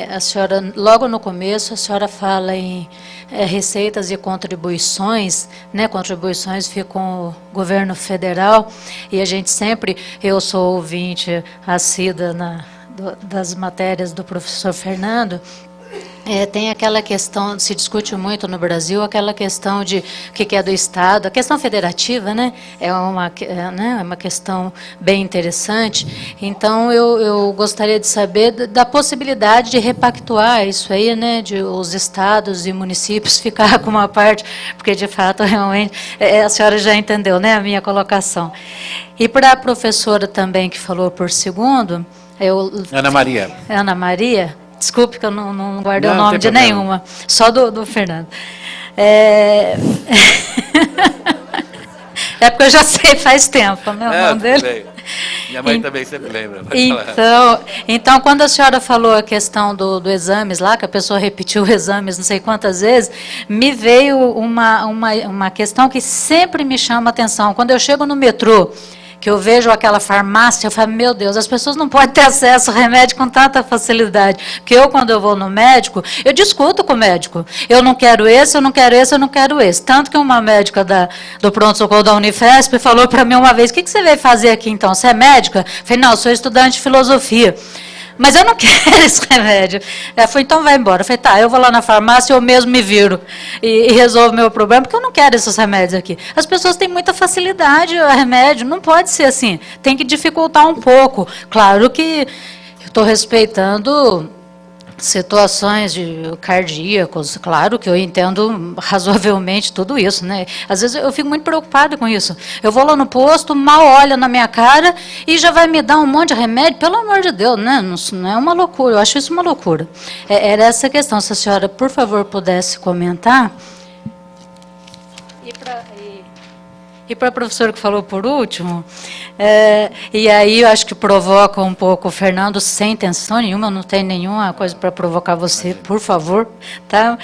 A senhora, logo no começo, a senhora fala em receitas e contribuições, né? Contribuições ficam com o governo federal, e a gente sempre, eu sou ouvinte assídua das matérias do professor Fernando. Tem aquela questão, se discute muito no Brasil, aquela questão de o que é do Estado, a questão federativa, né? É uma questão bem interessante. Então, eu gostaria de saber da possibilidade de repactuar isso aí, né? De os estados e municípios ficar com uma parte, porque, de fato, realmente, a senhora já entendeu, né? A minha colocação. E para a professora também, que falou por segundo, Ana Maria. Ana Maria. Desculpe que eu não guardei o Não, nome de problema. nenhuma, só do Fernando. Porque eu já sei faz tempo, o nome dele. Minha mãe também sempre lembra. Então, quando a senhora falou a questão do exames lá, que a pessoa repetiu exames não sei quantas vezes, me veio uma questão que sempre me chama a atenção. Quando eu chego no metrô, que eu vejo aquela farmácia, eu falo, meu Deus, as pessoas não podem ter acesso ao remédio com tanta facilidade. Porque eu, quando eu vou no médico, eu discuto com o médico. Eu não quero esse, eu não quero esse, eu não quero esse. Tanto que uma médica do pronto-socorro da Unifesp falou para mim uma vez, o que você veio fazer aqui então? Você é médica? Eu falei, não, eu sou estudante de filosofia. Mas eu não quero esse remédio. Ela falou, então vai embora. Eu falei, tá, eu vou lá na farmácia, eu mesmo me viro e resolvo meu problema, porque eu não quero esses remédios aqui. As pessoas têm muita facilidade a remédio, não pode ser assim. Tem que dificultar um pouco. Claro que eu estou respeitando situações de cardíacos, claro que eu entendo razoavelmente tudo isso, né? Às vezes eu fico muito preocupada com isso. Eu vou lá no posto, mal olha na minha cara e já vai me dar um monte de remédio, pelo amor de Deus, né? Não é uma loucura, eu acho isso uma loucura. Era essa questão, se a senhora, por favor, pudesse comentar. E para a professora que falou por último, e aí eu acho que provoca um pouco o Fernando, sem intenção nenhuma, não tem nenhuma coisa para provocar você, por favor. Tá?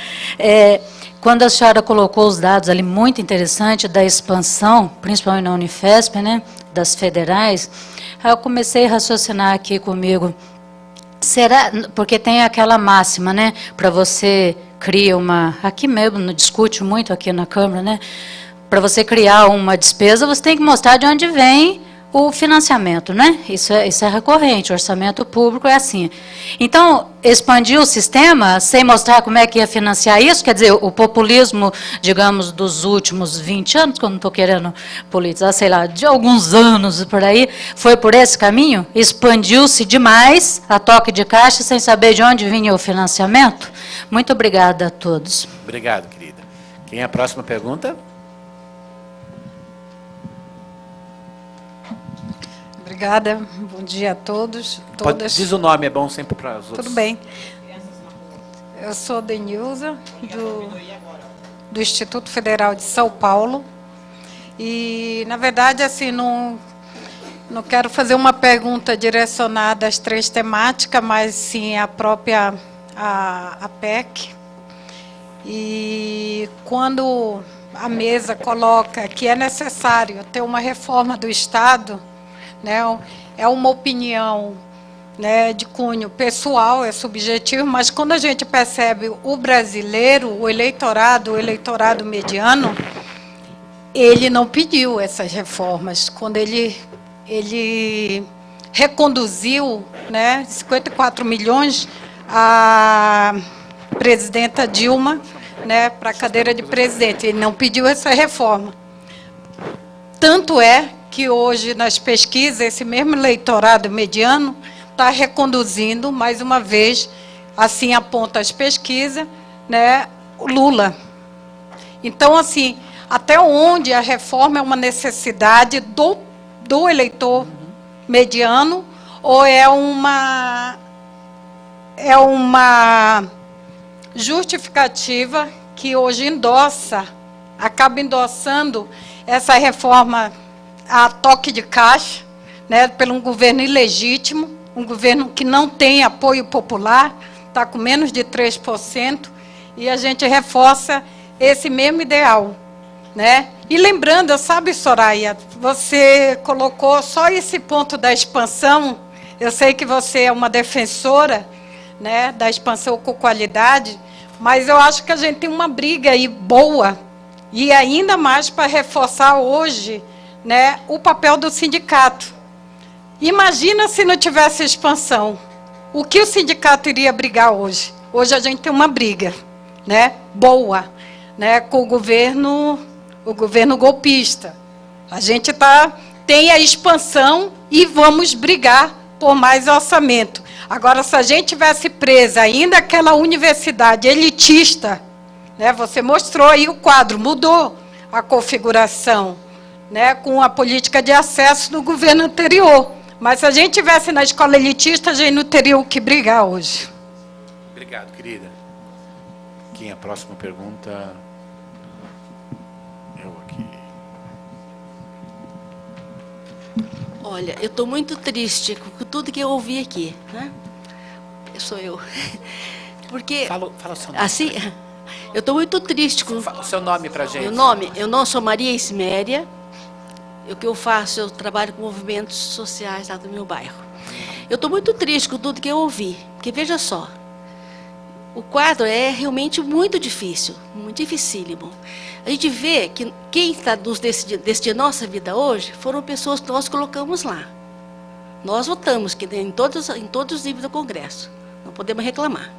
Quando a senhora colocou os dados ali, muito interessante, da expansão, principalmente na Unifesp, né, das federais, aí eu comecei a raciocinar aqui comigo. Será, porque tem aquela máxima, né, para você criar uma, aqui mesmo, discute muito aqui na Câmara, né, para você criar uma despesa, você tem que mostrar de onde vem o financiamento, né? Isso é recorrente, o orçamento público é assim. Então, expandir o sistema sem mostrar como é que ia financiar isso, quer dizer, o populismo, digamos, dos últimos 20 anos, que eu não estou querendo politizar, sei lá, de alguns anos por aí, foi por esse caminho? Expandiu-se demais a toque de caixa sem saber de onde vinha o financiamento? Muito obrigada a todos. Obrigado, querida. Quem é a próxima pergunta? Obrigada, bom dia a todos, todas. Diz o nome, é bom sempre para os outros. Tudo bem. Eu sou Denilza, do Instituto Federal de São Paulo. E, na verdade, assim, não quero fazer uma pergunta direcionada às três temáticas, mas sim à própria a PEC. E quando a mesa coloca que é necessário ter uma reforma do Estado, né, é uma opinião, né, de cunho pessoal, é subjetivo, mas quando a gente percebe o brasileiro, o eleitorado mediano, ele não pediu essas reformas. Quando ele reconduziu, né, 54 milhões a presidenta Dilma, né, para a cadeira de presidente, ele não pediu essa reforma. Tanto é que hoje, nas pesquisas, esse mesmo eleitorado mediano está reconduzindo, mais uma vez, assim aponta as pesquisas, né, o Lula. Então, assim, até onde a reforma é uma necessidade do eleitor mediano ou é uma justificativa que hoje acaba endossando essa reforma a toque de caixa, né, pelo um governo ilegítimo, um governo que não tem apoio popular, está com menos de 3%, e a gente reforça esse mesmo ideal, né? E lembrando, sabe, Soraya, você colocou só esse ponto da expansão. Eu sei que você é uma defensora, né, da expansão com qualidade, mas eu acho que a gente tem uma briga aí boa, e ainda mais para reforçar hoje, né, o papel do sindicato. Imagina se não tivesse expansão. O que o sindicato iria brigar hoje? Hoje a gente tem uma briga, né, boa, né, com o governo golpista. A gente tem a expansão e vamos brigar por mais orçamento. Agora, se a gente tivesse presa ainda aquela universidade elitista, né, você mostrou aí o quadro, mudou a configuração, né, com a política de acesso do governo anterior. Mas se a gente tivesse na escola elitista, a gente não teria o que brigar hoje. Obrigado, querida. Quem é a próxima pergunta? Eu aqui. Olha, eu estou muito triste com tudo que eu ouvi aqui, né? Sou eu. Porque... Fala o seu nome. Assim, eu estou muito triste com... O seu nome para a gente. Meu nome? Eu não sou Maria Isméria. O que eu faço, eu trabalho com movimentos sociais lá do meu bairro. Eu estou muito triste com tudo que eu ouvi, porque veja só, o quadro é realmente muito difícil, muito dificílimo. A gente vê que quem está decidindo nossa vida hoje foram pessoas que nós colocamos lá. Nós votamos que em todos os níveis do Congresso, não podemos reclamar.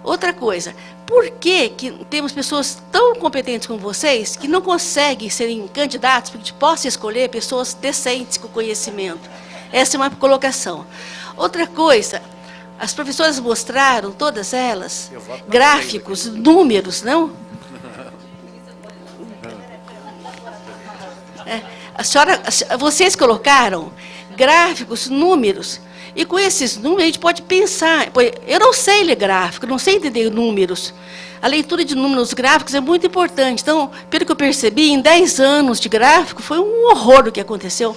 Outra coisa, por que temos pessoas tão competentes como vocês que não conseguem serem candidatos para que a gente possa escolher pessoas decentes com conhecimento? Essa é uma colocação. Outra coisa, as professoras mostraram, todas elas, gráficos, números, não? Vocês colocaram gráficos, números. E com esses números, a gente pode pensar. Eu não sei ler gráfico, não sei entender números. A leitura de números gráficos é muito importante. Então, pelo que eu percebi, em 10 anos de gráfico, foi um horror o que aconteceu.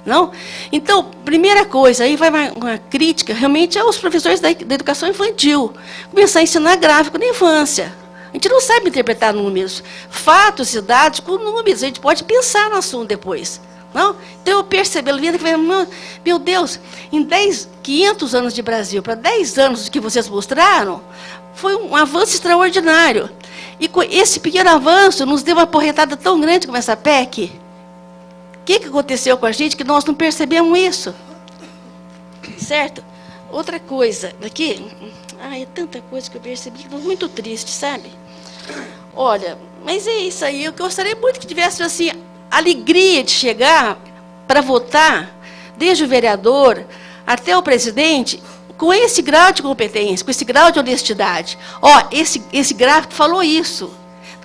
Não? Então, primeira coisa, aí vai uma crítica realmente aos professores da educação infantil. Começar a ensinar gráfico na infância. A gente não sabe interpretar números. Fatos e dados com números. A gente pode pensar no assunto depois. Não? Então eu percebi, meu Deus, em 500 anos de Brasil, para 10 anos que vocês mostraram, foi um avanço extraordinário. E com esse pequeno avanço nos deu uma porretada tão grande como essa PEC. O que aconteceu com a gente que nós não percebemos isso? Certo? Outra coisa, aqui, é tanta coisa que eu percebi, estou muito triste, sabe? Olha, mas é isso aí, eu gostaria muito que tivesse assim, alegria de chegar para votar, desde o vereador até o presidente, com esse grau de competência, com esse grau de honestidade. Ó, esse gráfico falou isso,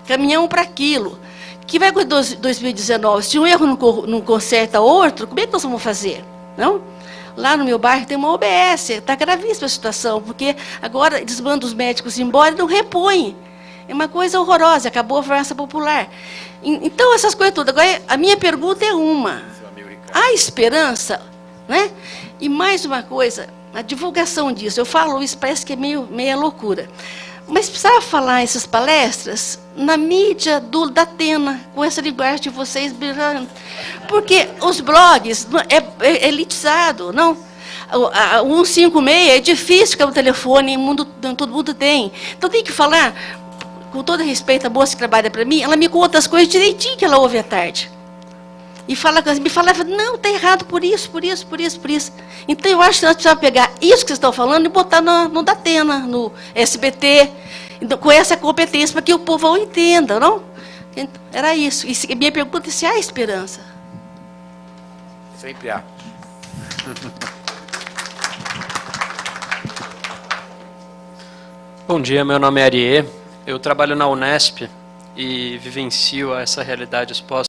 caminhamos para aquilo. Que vai com 2019, se um erro não conserta outro, como é que nós vamos fazer? Não? Lá no meu bairro tem uma OBS, está gravíssima a situação, porque agora eles mandam os médicos embora e não repõem. É uma coisa horrorosa, acabou a farmácia popular. Então, essas coisas todas. Agora, a minha pergunta é uma. Há esperança? Né? E mais uma coisa, a divulgação disso. Eu falo isso, parece que é meia loucura. Mas precisava falar essas palestras na mídia da Atena, com essa linguagem de vocês. Porque os blogs é elitizado, não? O 156 é difícil, que é um telefone, todo mundo tem. Então, tem que falar... Com todo respeito, a moça que trabalha para mim, ela me conta as coisas direitinho que ela ouve à tarde. E me falava, não, está errado por isso. Então, eu acho que nós precisamos pegar isso que vocês estão falando e botar no Datena, no SBT, então, com essa competência, para que o povo entenda, não? Era isso. E minha pergunta é se há esperança. Sempre há. Bom dia, meu nome é Ariê. Eu trabalho na Unesp e vivencio essa realidade exposta